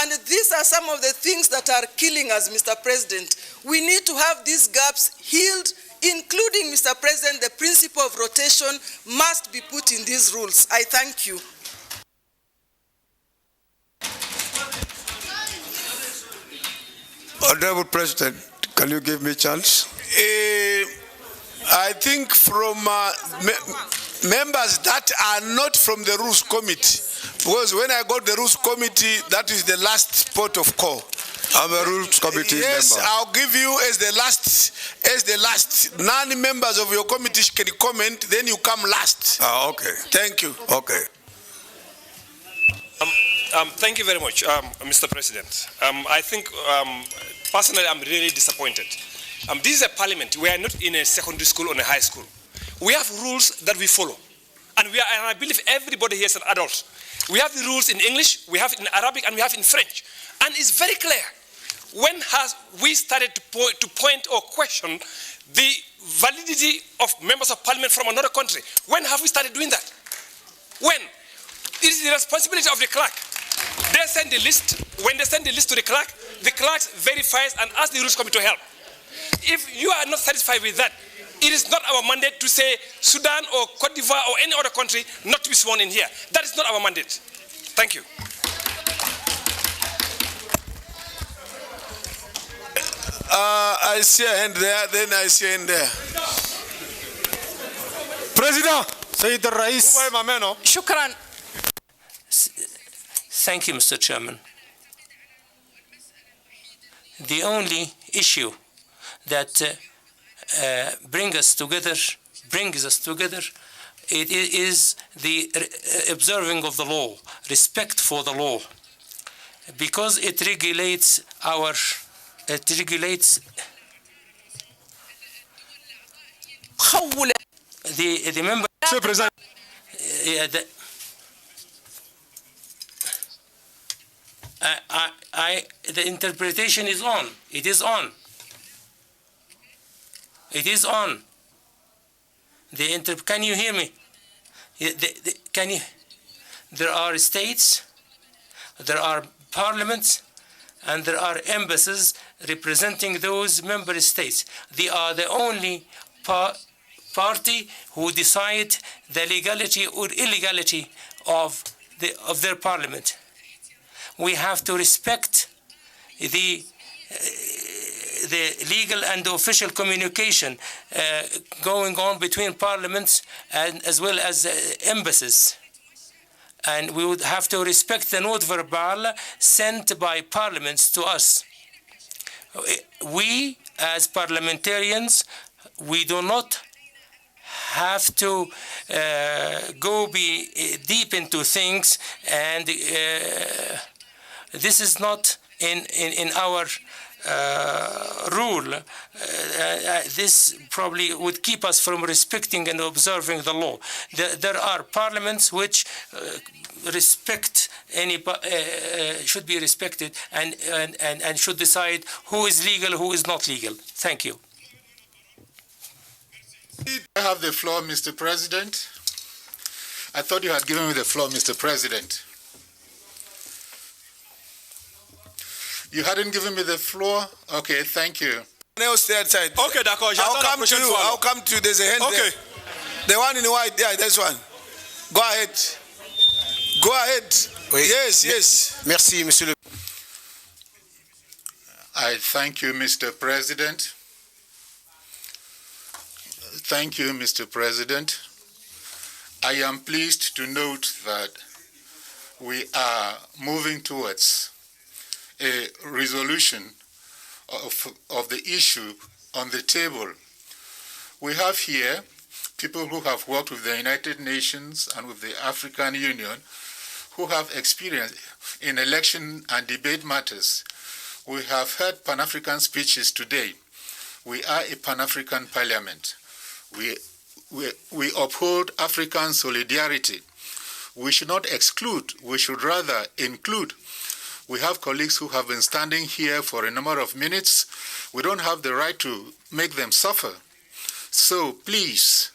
And these are some of the things that are killing us, Mr. President. We need to have these gaps healed, including, Mr. President, the principle of rotation must be put in these rules. I thank you. Honorable President, can you give me a chance? I think from members that are not from the Rules Committee, because when I got the Rules Committee, that is the last port of call. I'm a Rules Committee member. Yes, I'll give you as the last. Non-members of your committee can comment, then you come last. Okay. Thank you. Okay. Thank you very much, Mr. President. I think, personally, I'm really disappointed. This is a parliament. We are not in a secondary school or a high school. We have rules that we follow. And I believe everybody here is an adult. We have the rules in English, we have it in Arabic, and we have it in French. And it's very clear. When has we started to point or question the validity of members of parliament from another country? When have we started doing that? When? It is the responsibility of the clerk. They send the list. When they send the list to the clerk verifies and asks the Rules Committee to help. If you are not satisfied with that, it is not our mandate to say Sudan or Cote d'Ivoire or any other country not to be sworn in here. That is not our mandate. Thank you. I see a hand there, then I see a hand there. President, Sayyid Rais. Shukran. Thank you, Mr. Chairman. The only issue that brings us together, it is the observing of the law, respect for the law, because it regulates how will the member... Monsieur le Président. The interpretation is on. It is on. It is on. Can you hear me? Can you? There are states, there are parliaments, and there are embassies representing those member states. They are the only party who decide the legality or illegality of their parliament. We have to respect the legal and official communication going on between parliaments and as well as embassies. And we would have to respect the note verbal sent by parliaments to us. We, as parliamentarians, we do not have to go deep into things, and this is not in our rule. This probably would keep us from respecting and observing the law. There are parliaments which respect should be respected and should decide who is legal, who is not legal. Thank you. I have the floor, Mr. President. I thought you had given me the floor, Mr. President. You hadn't given me the floor? Okay, thank you. Stay outside. Okay, d'accord. I'll come to you. I'll come to you. There's a hand there. The one in white. Yeah, that's one. Go ahead. Go ahead. Oui. Yes. Merci, Monsieur le... I thank you, Mr. President. Thank you, Mr. President. I am pleased to note that we are moving towards a resolution of the issue on the table. We have here people who have worked with the United Nations and with the African Union, who have experience in election and debate matters. We have heard Pan-African speeches today. We are a Pan-African parliament. We uphold African solidarity. We should not exclude, we should rather include. We have colleagues who have been standing here for a number of minutes. We don't have the right to make them suffer. So please,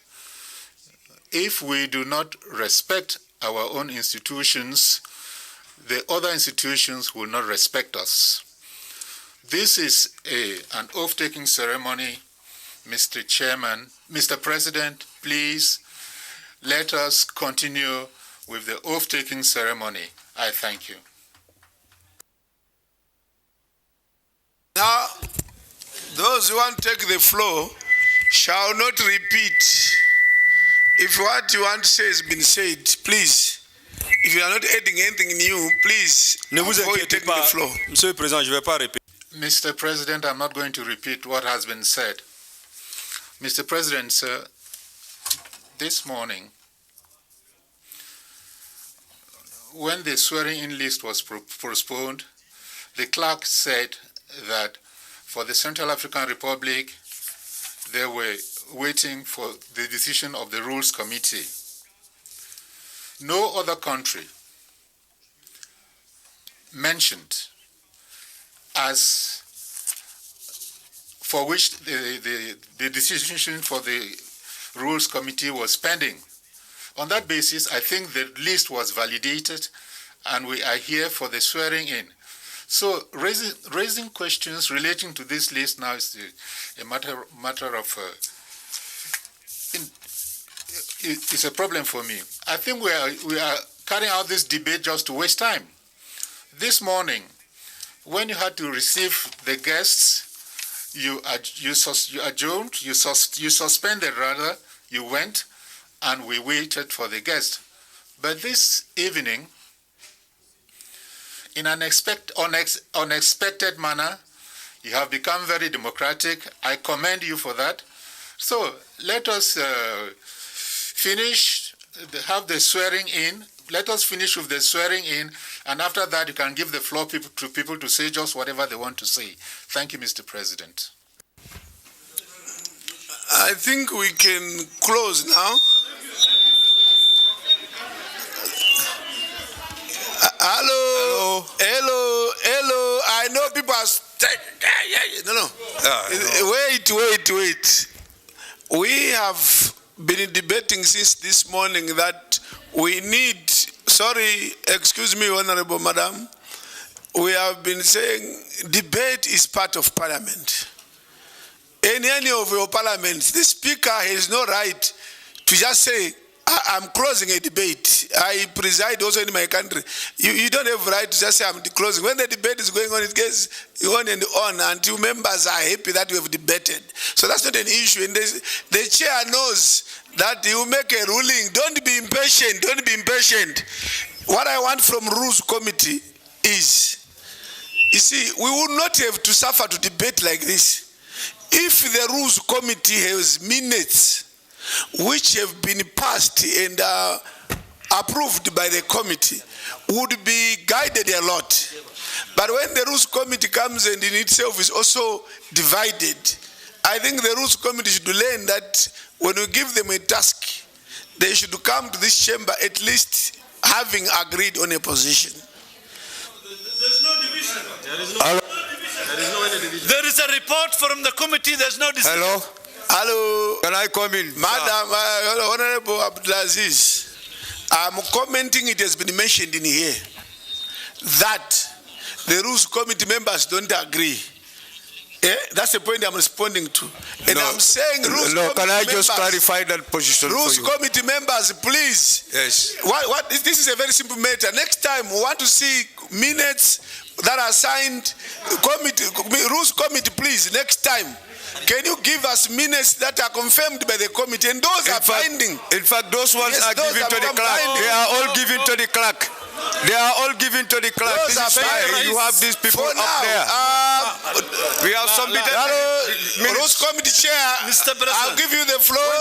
if we do not respect our own institutions, the other institutions will not respect us. This is an oath-taking ceremony, Mr. Chairman. Mr. President, please let us continue with the oath-taking ceremony. I thank you. Now, those who want to take the floor shall not repeat. If what you want to say has been said, please, if you are not adding anything new, please, ne vous inquiétez pas, the floor. Monsieur le Président, je ne vais pas répéter. Mr. President, I'm not going to repeat what has been said. Mr. President, sir, this morning, when the swearing-in list was postponed, the clerk said that for the Central African Republic, they were waiting for the decision of the Rules Committee. No other country mentioned as for which the decision for the Rules Committee was pending. On that basis, I think the list was validated, and we are here for the swearing in. So raising questions relating to this list now is a matter of it's a problem for me. I think we are carrying out this debate just to waste time. This morning, when you had to receive the guests, you adjourned, you suspended rather, you went, and we waited for the guest. But this evening, in an unexpected manner, you have become very democratic. I commend you for that. So let us have the swearing in. Let us finish with the swearing in, and after that you can give the floor to people to say just whatever they want to say. Thank you, Mr. President. I think we can close now. Hello. I know people are. No. Wait. We have been debating since this morning that we need. Sorry, excuse me, Honorable Madam. We have been saying debate is part of Parliament. In any of your parliaments, the Speaker has no right to just say, I'm closing a debate. I preside also in my country. You don't have right to just say I'm closing. When the debate is going on, it gets on and on until members are happy that we have debated. So that's not an issue. And the chair knows that he will make a ruling. Don't be impatient. What I want from Rules Committee is, you see, we would not have to suffer to debate like this if the Rules Committee has minutes which have been passed and approved by the committee, would be guided a lot. But when the Rules Committee comes and in itself is also divided, I think the Rules Committee should learn that when we give them a task, they should come to this chamber at least having agreed on a position. There's no division. There is a report from the committee. There's no decision. Hello. Can I come in? Madam, Honorable Abdulaziz, I'm commenting, it has been mentioned in here that the Rules Committee members don't agree. That's the point I'm responding to. And I'm saying Rules Committee can I just members, clarify that position Rules for you? Committee members, please. Yes. This is a very simple matter. Next time, we want to see minutes that are signed. Rules Committee, please, next time. Can you give us minutes that are confirmed by the committee? And those are binding. In fact, those ones are given to the clerk. Binding. They are all given to the clerk. They are all given to the clerk. Those This is why you have these people up there. We have submitted. Rules Committee Chair, Mr. President, I'll give you the floor.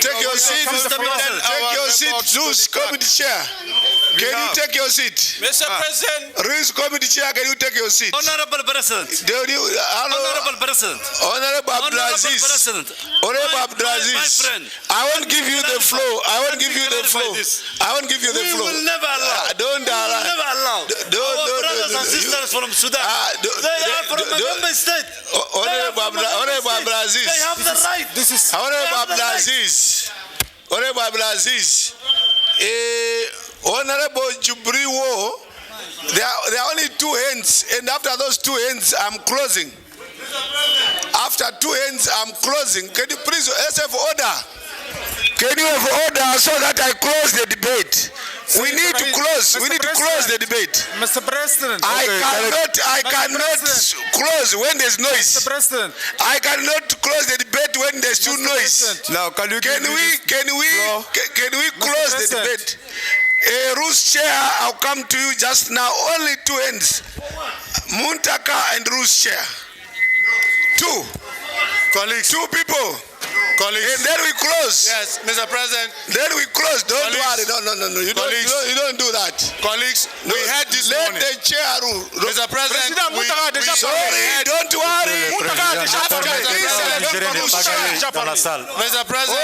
Take your seat. Mr. President. Take your seat. Rules Committee Chair. Can you take your seat? Mr. President. Rules Committee Chair, can you take your seat? Honorable President. Honorable President. Honorable Abdulaziz. Honorable Abdulaziz. My friend. I won't give you the floor. I won't give you the floor. I won't give you the floor. We will never allow. Don't allow. Never allow. Our brothers and sisters from Sudan. They are from a member state. Honorable Abdulaziz. They have the right. Honorable Abdulaziz. Honorable Abdulaziz. Honorable Jubriwo. There are only two hands, and after those two hands, I'm closing. After two hands, I'm closing. Can you please have order? Can you have order so that I close the debate? We need to close. We need to close the debate. Mr. President. I cannot close when there's noise. Mr. President. I cannot close the debate when there's too noise. Now, can we close the debate? Rules Chair, I'll come to you just now. Only two hands. Muntaka and Rules Chair. Two. Colleagues. Two people. Colleagues. And then we close. Yes, Mr. President. Then we close. Don't worry. No. You don't do that. Colleagues, we had this morning. Let the chair rule. Mr. President, sorry, don't worry. Mr. President,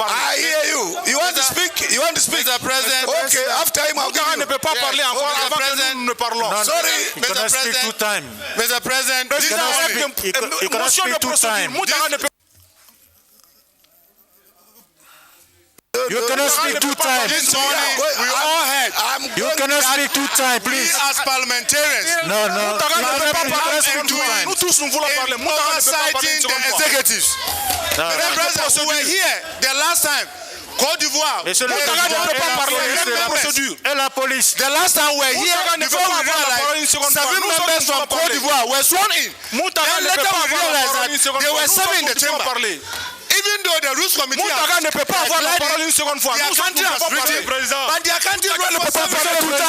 I hear you. You want to speak? Mr. President. Okay, after him, I'll give you. Sorry. Mr. President. Mr. President, You cannot speak two times. You cannot speak two times. This morning, we all had. You cannot speak two times, please. We as parliamentarians. No. Citing the executives. Mr. President, we were here the last time. Côte d'Ivoire. Et la police. The last time we were here, before we realized 7 members from Côte d'Ivoire were sworn in. Then later we realized that they were serving in the chamber. Even though the Rules Committee their country has written, but their country ne peut pas parler tout le temps.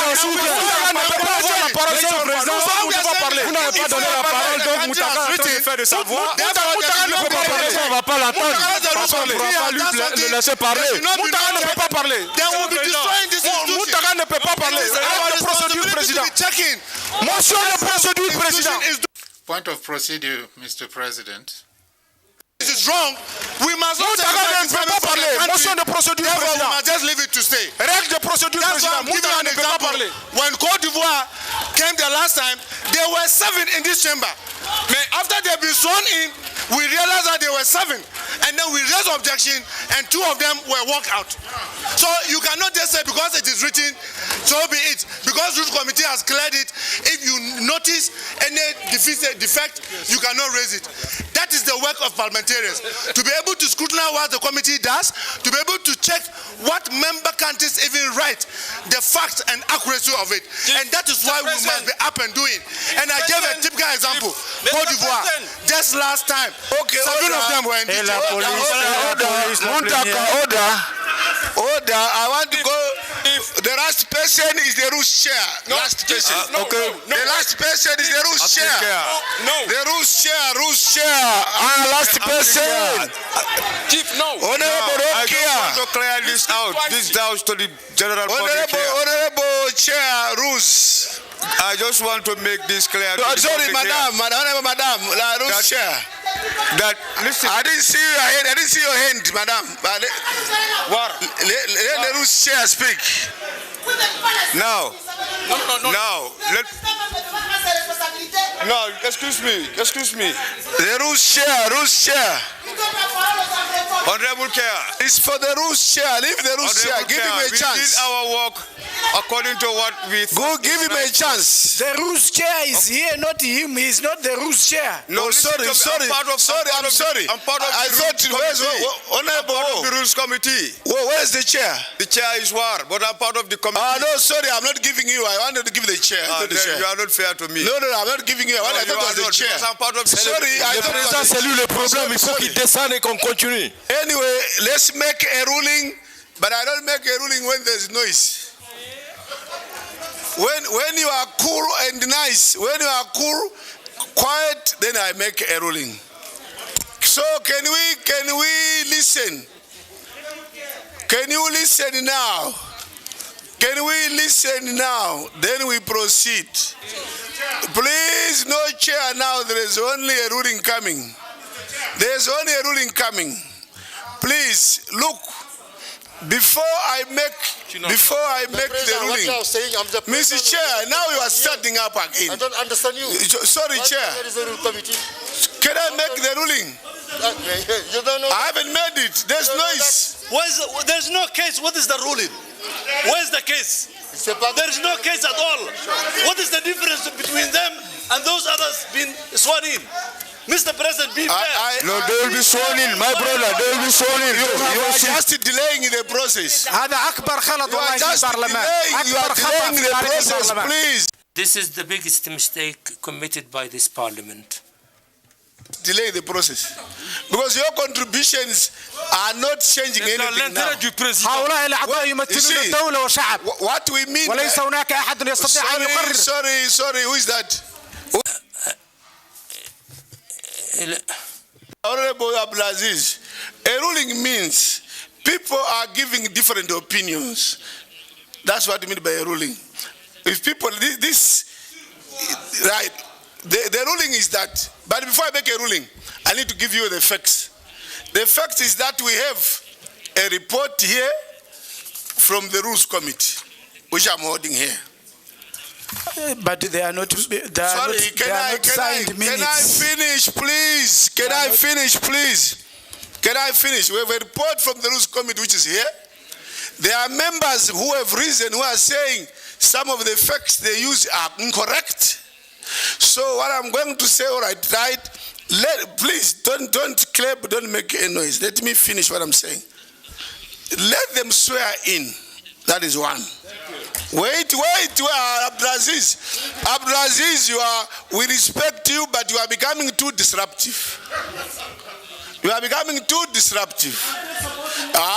On va pas l'attendre. Le laisser parler. Moutaka ne peut pas parler. Moutaka ne peut pas parler. Motion de procédure, président. Point of procedure, Mr. President. is wrong, we must not Motion de procédure, therefore, we président. must just leave it to stay. Règle de procédure, That's why président. I'm giving Mouvement an ne peut pas example. parler. When Côte d'Ivoire came the last time, there were 7 in this chamber. After they've been sworn in, we realized that there were 7. And then we raised objection, and 2 of them were walked out. So you cannot just say because it is written, so be it. Because Rules Committee has cleared it, if you notice any defect, you cannot raise it. That is the work of parliamentarians. To be able to scrutinize what the committee does, to be able to check what member countries even write, the facts and accuracy of it. And that is why we must be up and doing. And I gave a typical example. Côte d'Ivoire, just last time, 7 of them were in the Order, I want to go. The last person is the rules chair. Last person. The last person is the rules chair. The rules chair. Last person. Chief, no. Honorable I just want to clear this out. This down to the general public here. Honorable chair, rules. I just want to make this clear. Sorry, madam, la rules chair. That listen, I didn't see your hand. I didn't see your hand, madam. What? Let the rules chair speak. Now, no, excuse me. The rules chair. Honorable Chair. It's for the rules chair. Leave the rules chair. Give him a chance. We did our work according to what we thought. Give him a chance. The rules chair is here, not him. He's not the rules chair. No, sorry. I'm sorry. I thought it was Honorable the Rules Committee. Where's the chair? The chair is war, but I'm part of the committee. No, sorry, I'm not giving you. I wanted to give the chair. You are not fair to me. No, I'm not giving you. I thought it was the chair. I'm part of Sorry, I thought it was c'est lui le problème. Il faut qu'il descende et qu'on continue. Anyway, let's make a ruling, but I don't make a ruling when there's noise. When you are cool and nice, when you are cool, quiet, then I make a ruling. So can we listen? Can you listen now? Can we listen now? Then we proceed. Please, no chair now. There is only a ruling coming. There's only a ruling coming. Please look. Before I make the ruling, Mr. Chair, now you are standing up again. I don't understand you. Sorry, Chair. Can I make the ruling? You don't know. I haven't made it. There's noise. There's no case. What is the ruling? Where's the case? There is no case at all. What is the difference between them and those others being sworn in? Mr. President, be fair. No, they will be sworn in, my brother. They will be sworn in. You are just delaying the process. هذا أكبر خلط والله في البرلمان. أكبر خطأ في تاريخ البرلمان. Please. This is the biggest mistake committed by this parliament. Delay the process because your contributions are not changing anything now. هؤلاء الأعضاء يمثلون الدولة وشعب. What we mean. وليس هناك أحد يستطيع أن يقرر. Sorry. Who is that? Honorable Abdulaziz, a ruling means people are giving different opinions. That's what I mean by a ruling. If people, right, the ruling is that, but before I make a ruling, I need to give you the facts. The fact is that we have a report here from the Rules Committee, which I'm holding here. But they are not. Sorry, can I finish, please? Can I finish? We have a report from the Rules Committee which is here. There are members who have risen who are saying some of the facts they use are incorrect. So what I'm going to say, all right, please don't clap, don't make a noise. Let me finish what I'm saying. Let them swear in. That is one. Wait, Abdulaziz. Abdulaziz, we respect you, but you are becoming too disruptive. You are becoming too disruptive. No.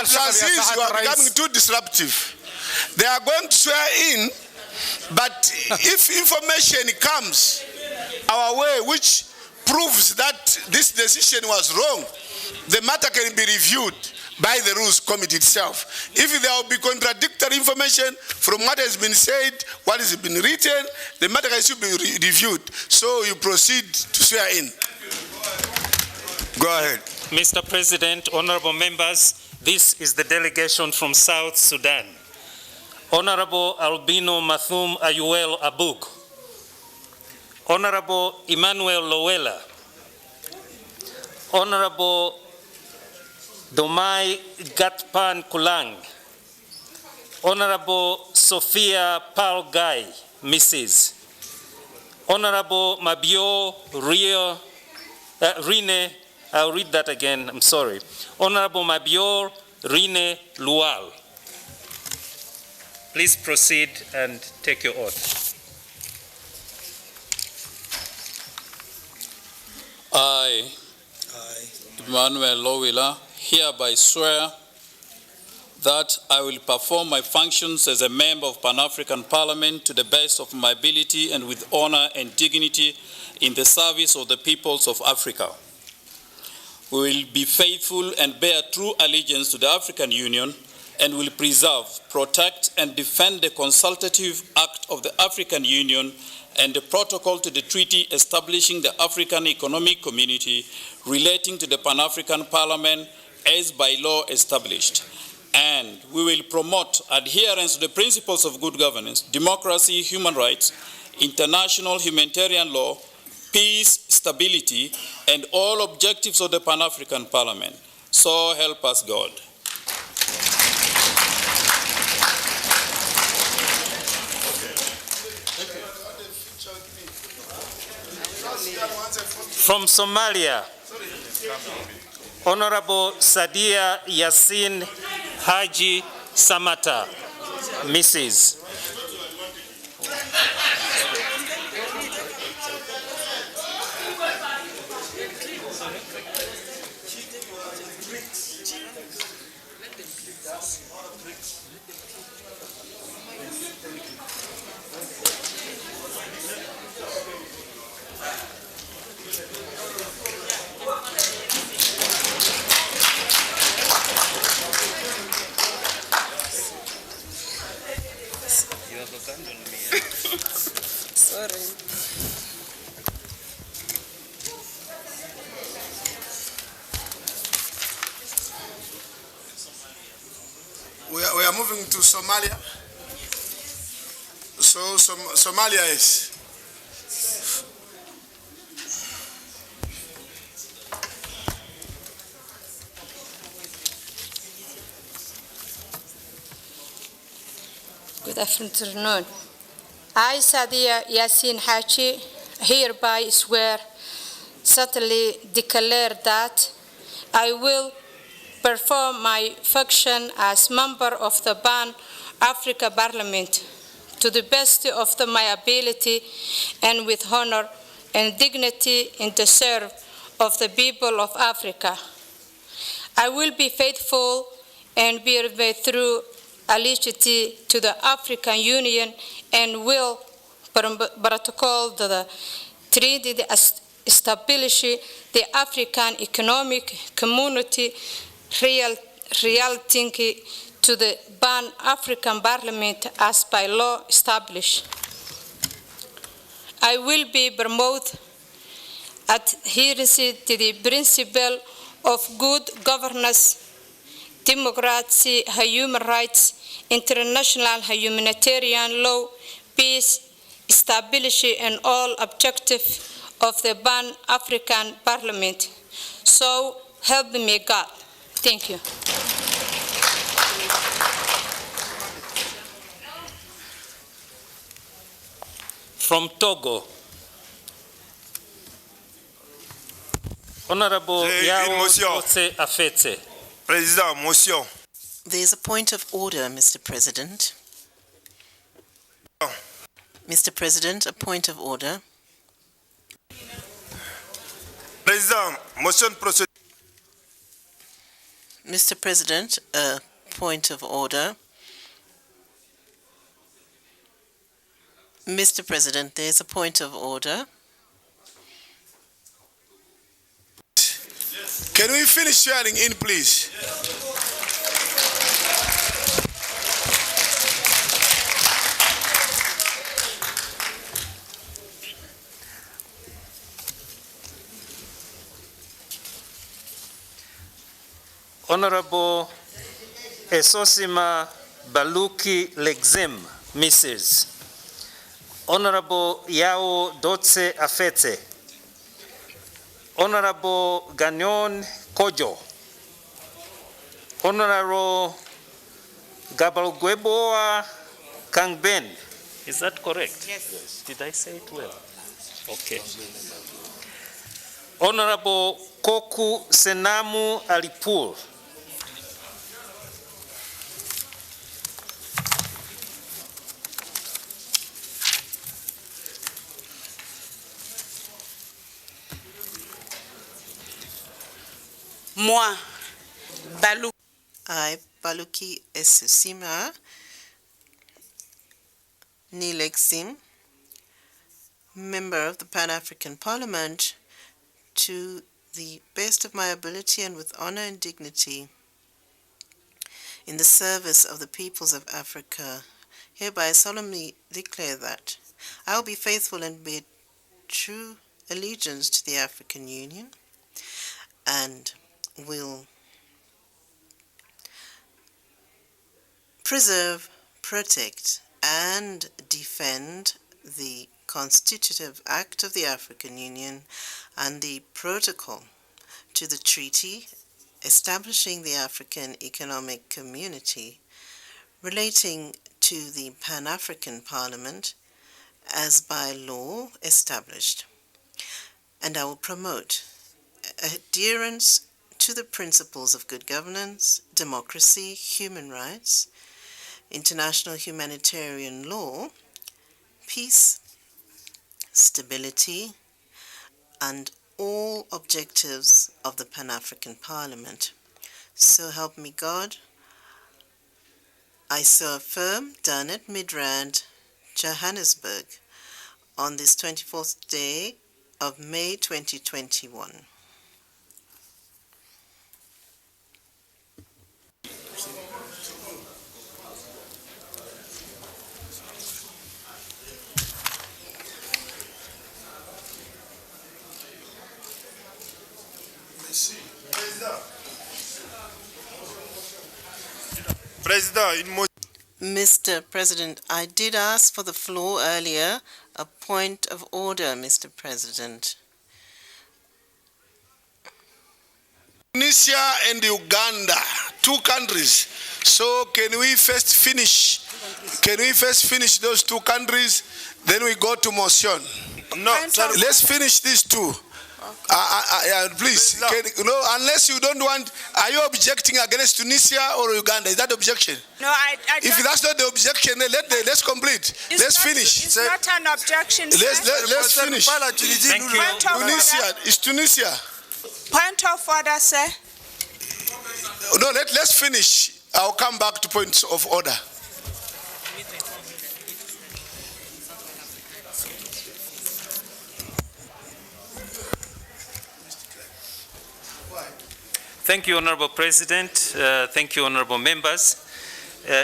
Abdulaziz, you are becoming too disruptive. They are going to swear in, but if information comes our way which proves that this decision was wrong, the matter can be reviewed by the Rules Committee itself. If there will be contradictory information from what has been said, what has been written, the matter should be reviewed. So you proceed to swear in. Go ahead. Mr. President, honorable members, this is the delegation from South Sudan. Honorable Albino Mathum Ayuel Abuk, Honorable Emmanuel Lowella, Honorable Domai Gatpan Kulang, Honorable Sophia Palgai, Mrs. Honorable Mabio Rine, I'll read that again, I'm sorry. Honorable Mabio Rine Lual. Please proceed and take your oath. I, Emmanuel Lowilla, hereby swear that I will perform my functions as a member of Pan-African Parliament to the best of my ability and with honor and dignity in the service of the peoples of Africa. We will be faithful and bear true allegiance to the African Union and will preserve, protect, and defend the Consultative Act of the African Union and the protocol to the treaty establishing the African Economic Community relating to the Pan-African Parliament as by law established. And we will promote adherence to the principles of good governance, democracy, human rights, international humanitarian law, peace, stability, and all objectives of the Pan-African Parliament. So help us God. From Somalia, Honorable Sadia Yassin Haji Samata, Mrs. Sorry. We are moving to Somalia. So Somalia is. Good afternoon. I, Sadia Yassin Haji, hereby swear, solemnly declare that I will perform my function as member of the Pan-Africa Parliament to the best of my ability and with honor and dignity in the service of the people of Africa. I will be faithful and bear true allegiance to the African Union and will protocol the treaty that establishes the African Economic Community relating to the Pan-African Parliament as by law established. I will be promote adherence to the principle of good governance, democracy, human rights, international humanitarian law, peace, stability, and all objectives of the Pan-African Parliament. So help me God. Thank you. From Togo, Honorable Yao Ose Afete. President, motion. There is a point of order, Mr. President. Mr. President, a point of order. President, motion procedure. Mr. President, a point of order. Mr. President, there is a point of order. Can we finish swearing in, please? Honorable Esosima Baluki Legzim, Mrs. Honorable Yao Dotse Afete, Honorable Gagnon Kojo, Honorable Gabalgweboa Kangben. Is that correct? Yes. Did I say it well? Okay. Honorable Koku Senamu Alipur. Moi, Baluki. I, Baluki Esosima Nilexim, member of the Pan-African Parliament, to the best of my ability and with honor and dignity, in the service of the peoples of Africa, hereby solemnly declare that I will be faithful and bear true allegiance to the African Union and will preserve, protect, and defend the Constitutive Act of the African Union and the Protocol to the Treaty establishing the African Economic Community relating to the Pan-African Parliament as by law established. And I will promote adherence to the principles of good governance, democracy, human rights, international humanitarian law, peace, stability, and all objectives of the Pan-African Parliament. So help me God. I so affirm, done at Midrand, Johannesburg, on this 24th day of May 2021. Mr. President, I did ask for the floor earlier. A point of order, Mr. President. Tunisia and Uganda, two countries. So can we first finish those two countries, then we go to motion? No, sorry. Let's finish these two. Please, unless you don't want, are you objecting against Tunisia or Uganda? Is that objection? No, I if that's not the objection, then let's complete. Let's finish. It's not an objection. Let's finish. Thank you. Tunisia, it's Tunisia. Point of order, sir. No, let's finish. I'll come back to points of order. Thank you, Honorable President. Thank you, Honorable Members.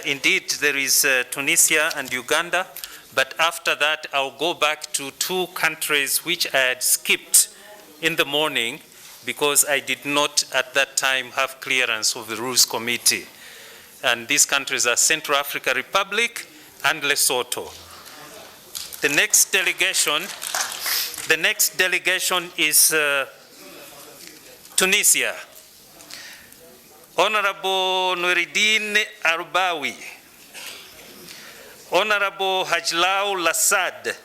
Indeed, there is Tunisia and Uganda, but after that, I'll go back to two countries which I had skipped in the morning because I did not at that time have clearance of the Rules Committee. And these countries are Central African Republic and Lesotho. The next delegation is Tunisia. Honorable Noureddin Arbawi, Honorable Hajlau Lassad,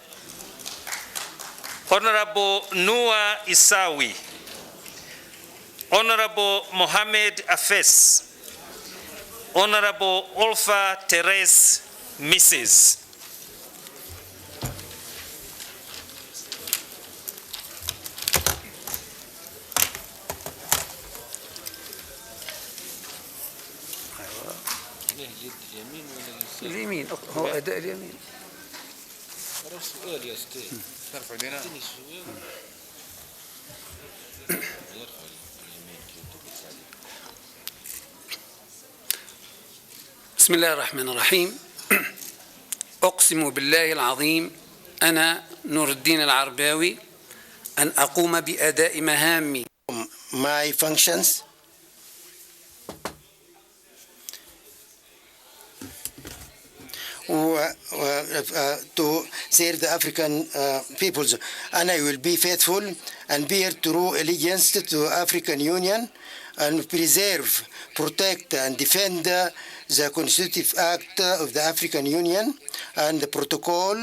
Honorable Noua Isawi, Honorable Mohamed Afes, Honorable Olfa Therese, Mrs. اليمين هو أداء اليمين بسم الله الرحمن الرحيم أقسم بالله العظيم أنا نور الدين العرباوي أن أقوم بأداء مهامي my functions to serve the African peoples. And I will be faithful and bear true allegiance to the African Union and preserve, protect, and defend the Constitutive Act of the African Union and the protocol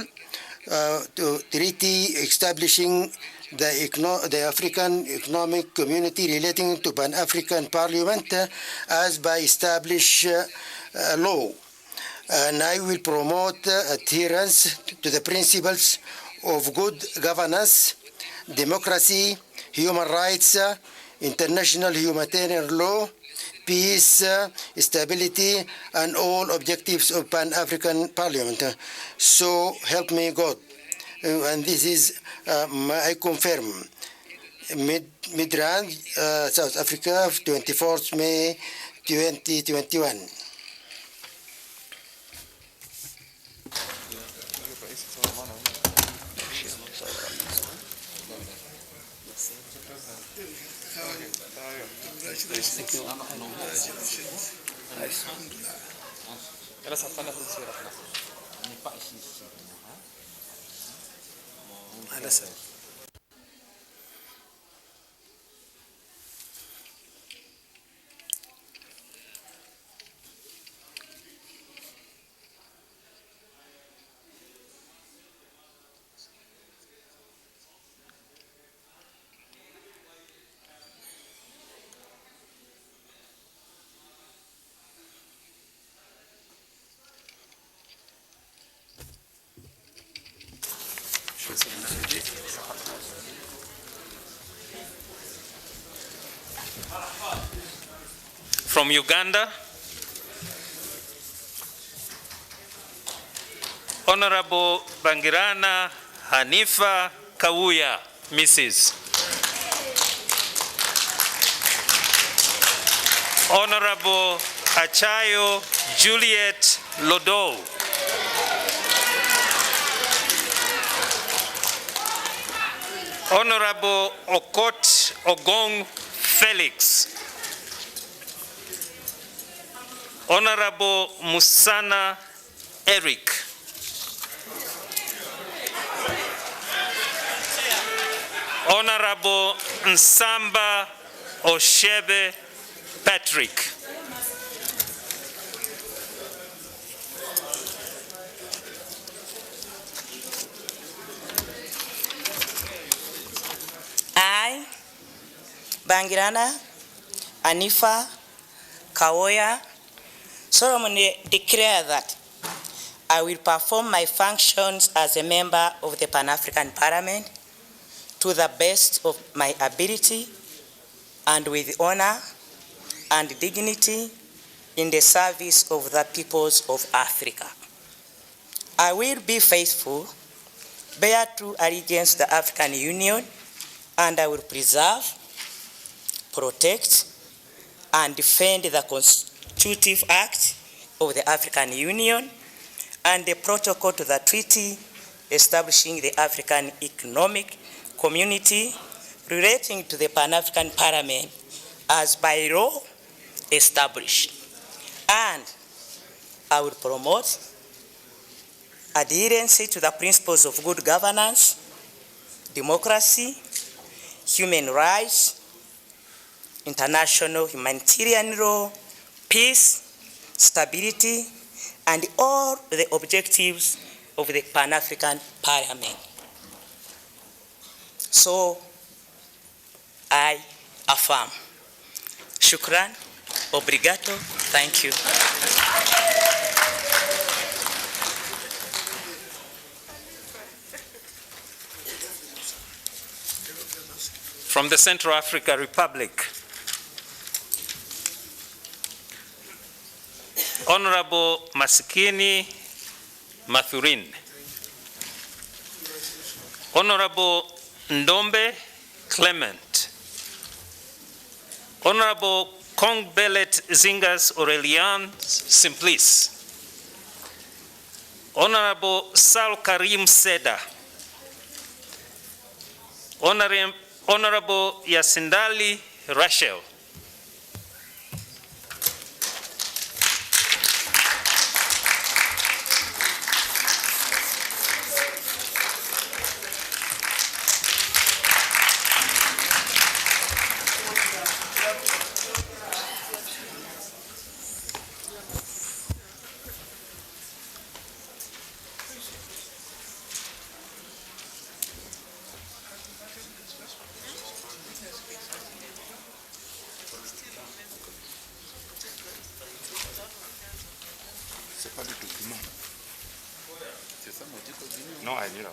to treaty establishing the African Economic Community relating to Pan-African Parliament as by established law. And I will promote adherence to the principles of good governance, democracy, human rights, international humanitarian law, peace, stability, and all objectives of Pan-African Parliament. So help me God. And this is, I confirm, Midrand, South Africa, 24th May 2021. From Uganda, Honorable Bangirana Hanifa Kawuya, Mrs. Honorable Achayo Juliet Lodo. Honorable Okot Ogong Felix. Honorable Musana Eric. Honorable Nsamba Oshebe Patrick. I, Bangirana Hanifa Kawuya, solemnly declare that I will perform my functions as a member of the Pan-African Parliament to the best of my ability and with honor and dignity in the service of the peoples of Africa. I will be faithful, bear true allegiance to the African Union, and I will preserve, protect, and defend the Constitutive Act of the African Union and the protocol to the treaty establishing the African Economic Community relating to the Pan-African Parliament as by law established. And I will promote adherence to the principles of good governance, democracy, human rights, international humanitarian law, peace, stability, and all the objectives of the Pan-African Parliament. So, I affirm. Shukran, obrigado, thank you. From the Central Africa Republic, Honorable Masikini Mathurin. Honorable Ndombe Clement. Honorable Kongbelet Zingas Aurelian Simplice. Honorable Sal Karim Seda. Honorable Yasindali Rachel. Non, I need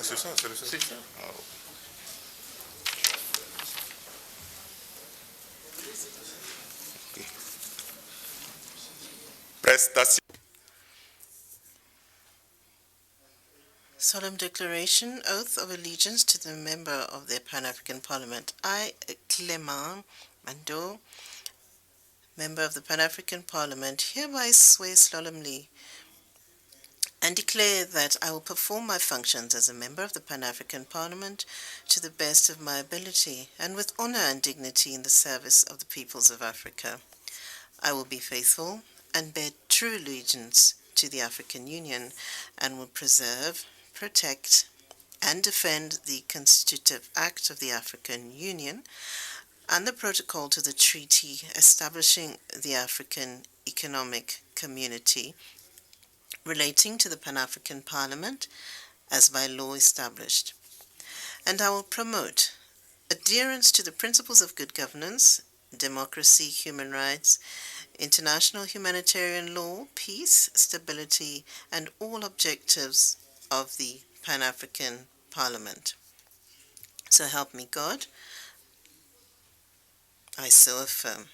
C'est ça, c'est le seul. C'est ça. Prestation. Solemn declaration, oath of allegiance to the member of the Pan-African Parliament. I, Clement Mando, member of the Pan-African Parliament, hereby swear solemnly and declare that I will perform my functions as a member of the Pan-African Parliament to the best of my ability and with honor and dignity in the service of the peoples of Africa. I will be faithful and bear true allegiance to the African Union and will preserve, protect, and defend the Constitutive Act of the African Union and the Protocol to the Treaty establishing the African Economic Community relating to the Pan-African Parliament as by law established. And I will promote adherence to the principles of good governance, democracy, human rights, international humanitarian law, peace, stability, and all objectives of the Pan-African Parliament. So help me God, I so affirm.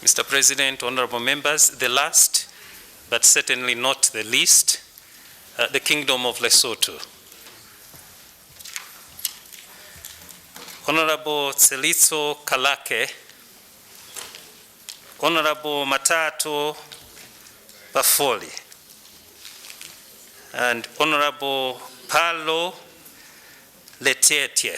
Mr. President, honorable members, the last, but certainly not the least, the Kingdom of Lesotho. Honorable Tselitso Kalake, Honorable Matato Bafoli, and Honorable Paulo Letietie.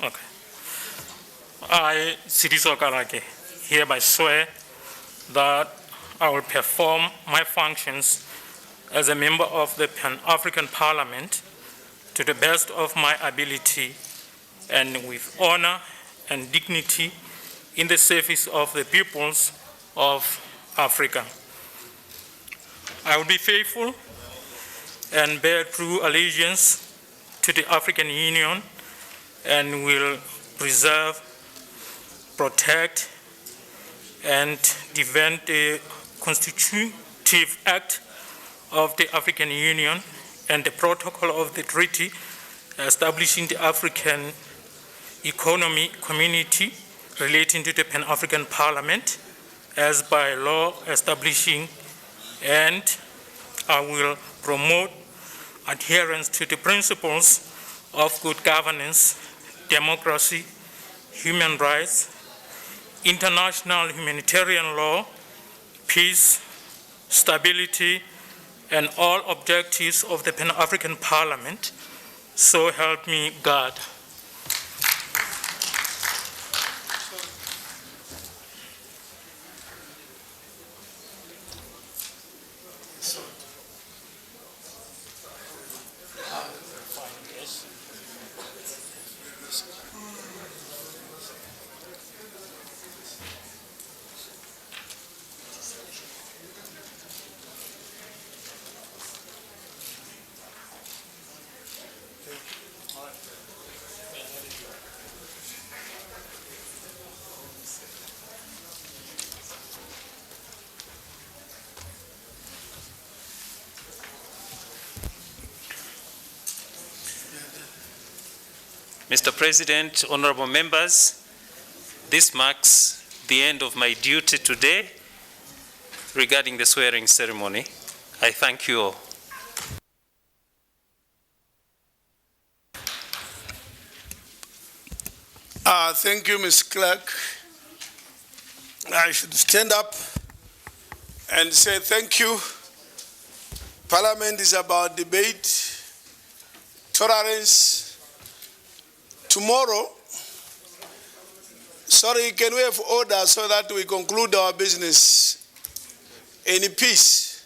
Okay. I, Siriso Karake, hereby swear that I will perform my functions as a member of the Pan-African Parliament to the best of my ability and with honor and dignity in the service of the peoples of Africa. I will be faithful and bear true allegiance to the African Union and will preserve, protect, and defend the Constitutive Act of the African Union and the Protocol of the Treaty establishing the African Economic Community relating to the Pan-African Parliament as by law establishing, and I will promote adherence to the principles of good governance, democracy, human rights, international humanitarian law, peace, stability, and all objectives of the Pan-African Parliament. So help me God. Mr. President, honorable members, this marks the end of my duty today regarding the swearing ceremony. I thank you all. Thank you, Ms. Clerk. I should stand up and say thank you. Parliament is about debate, tolerance. Tomorrow, sorry, can we have order so that we conclude our business in peace?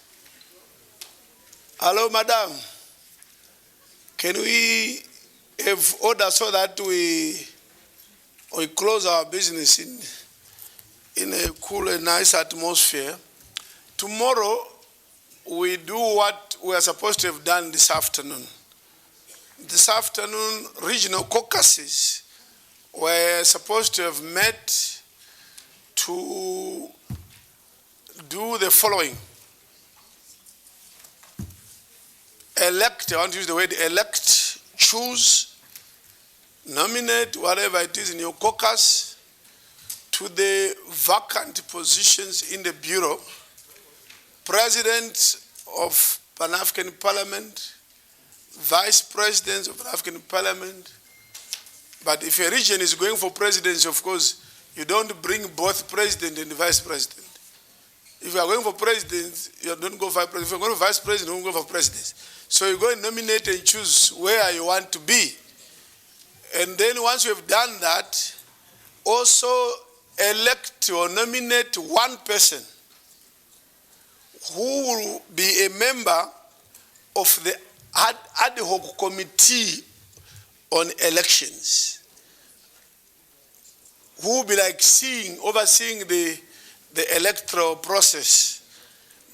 Hello, madam. Can we have order so that we close our business in a cool and nice atmosphere? Tomorrow, we do what we are supposed to have done this afternoon. This afternoon, regional caucuses were supposed to have met to do the following. Elect, I want to use the word elect, choose, nominate whatever it is in your caucus to the vacant positions in the Bureau, President of Pan-African Parliament, Vice Presidents of Pan-African Parliament. But if a region is going for presidency, of course, you don't bring both president and vice president. If you are going for president, you don't go for president. If you are going for vice president, you don't go for president. So you go and nominate and choose where you want to be. And then once you have done that, also elect or nominate one person who will be a member of the ad hoc committee on elections, who will be like overseeing the electoral process.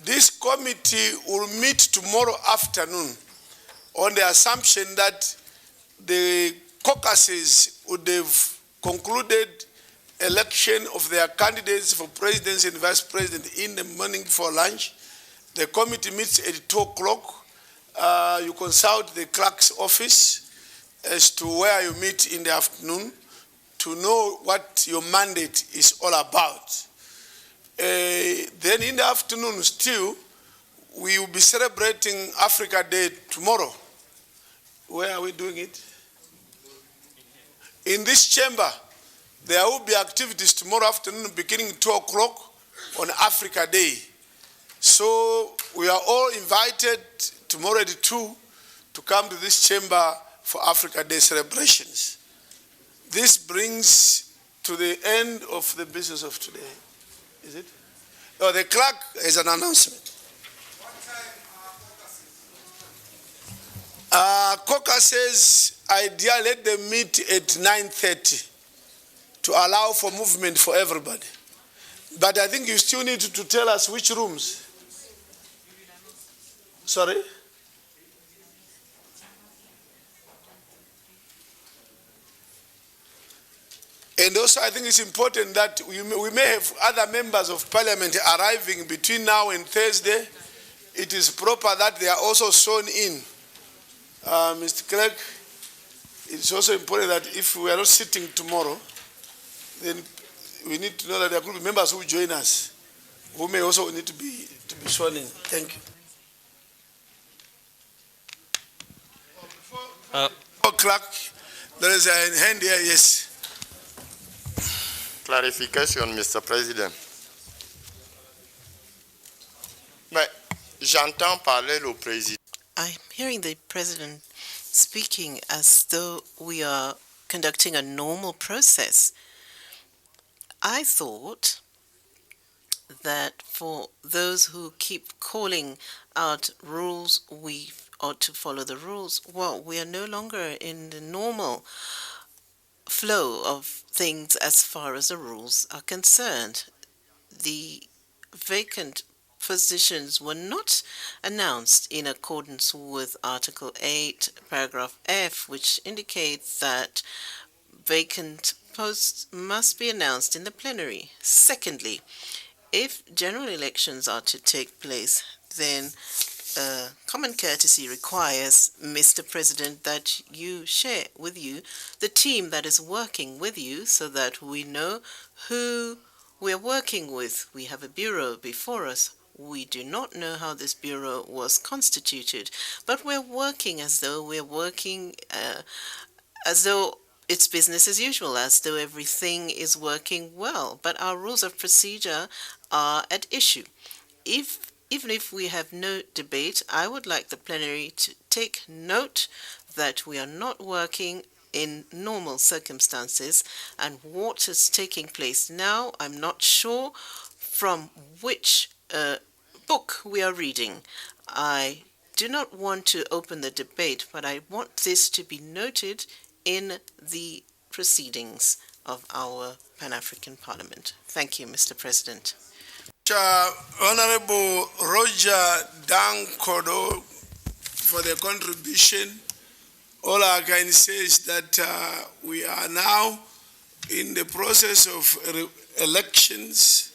This committee will meet tomorrow afternoon on the assumption that the caucuses would have concluded election of their candidates for presidency and vice president in the morning for lunch. The committee meets at 2 o'clock. You consult the clerk's office as to where you meet in the afternoon to know what your mandate is all about. Then in the afternoon still, we will be celebrating Africa Day tomorrow. Where are we doing it? In this chamber, there will be activities tomorrow afternoon beginning 2 o'clock on Africa Day. So we are all invited tomorrow at 2 to come to this chamber for Africa Day celebrations. This brings to the end of the business of today. Is it? Oh, the clerk has an announcement. Caucuses, ideally, let them meet at 9:30 to allow for movement for everybody. But I think you still need to tell us which rooms. Sorry? And also, I think it's important that we may have other members of parliament arriving between now and Thursday. It is proper that they are also shown in. Mr. Clerk, it's also important that if we are not sitting tomorrow, then we need to know that there could be members who join us, who may also need to be shown in. Thank you. Clerk, there is a hand here, yes. Clarification, Mr. President. Mais j'entends parler le président. I'm hearing the President speaking as though we are conducting a normal process. I thought that for those who keep calling out rules, we ought to follow the rules. Well, we are no longer in the normal flow of things as far as the rules are concerned. The vacant positions were not announced in accordance with Article 8, paragraph F, which indicates that vacant posts must be announced in the plenary. Secondly, if general elections are to take place, then common courtesy requires, Mr. President, that you share with you the team that is working with you so that we know who we're working with. We have a bureau before us. We do not know how this bureau was constituted, but we're working as though it's business as usual, as though everything is working well. But our rules of procedure are at issue. Even if we have no debate, I would like the plenary to take note that we are not working in normal circumstances, and what is taking place now, I'm not sure from which book we are reading. I do not want to open the debate, but I want this to be noted in the proceedings of our Pan-African Parliament. Thank you, Mr. President. Honorable Roger Dankodo for the contribution. All I can say is that we are now in the process of elections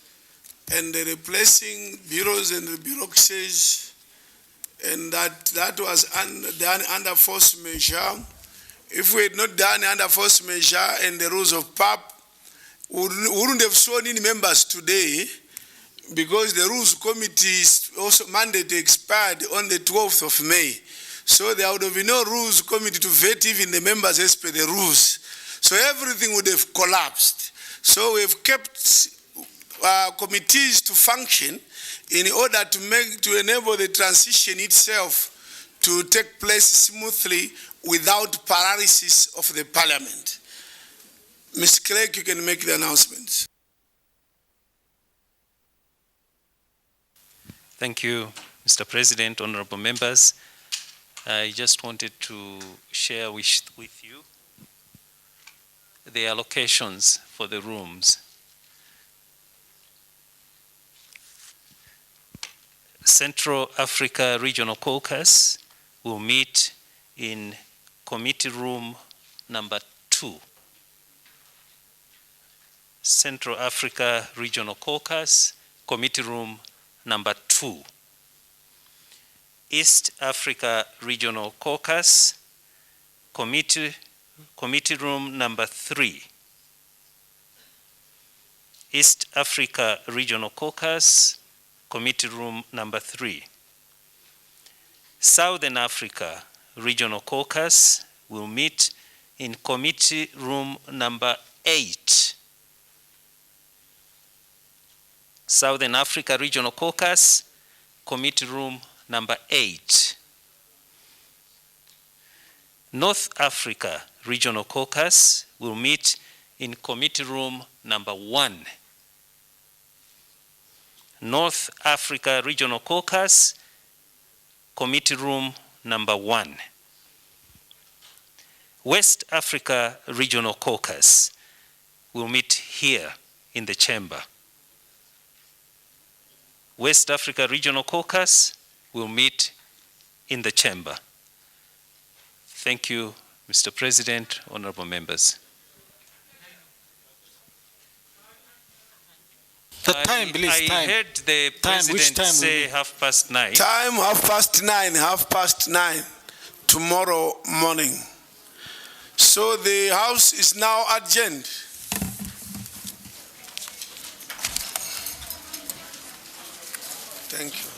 and replacing bureaus and bureaucracies, and that was done under force measure. If we had not done under force measure and the rules of PAP, we wouldn't have sworn in members today, because the Rules Committee's also mandate expired on the 12th of May. So there would have been no Rules Committee to vet even the members as per the rules. So everything would have collapsed. So we've kept committees to function in order to enable the transition itself to take place smoothly without paralysis of the Parliament. Ms. Clerk, you can make the announcements. Thank you, Mr. President, honorable members. I just wanted to share with you the allocations for the rooms. Central Africa Regional Caucus will meet in committee room number 2. Central Africa Regional Caucus, committee room number 2. East Africa Regional Caucus, committee room number 3. East Africa Regional Caucus, committee room number 3. Southern Africa Regional Caucus will meet in committee room number 8. Southern Africa Regional Caucus, committee room number 8. North Africa Regional Caucus will meet in committee room number 1. North Africa Regional Caucus, committee room number 1. West Africa Regional Caucus will meet here in the chamber. West Africa Regional Caucus will meet in the chamber. Thank you, Mr. President, honorable members. The time, please. I heard the president say 9:30. Time 9:30 tomorrow morning. So the House is now adjourned. Thank you.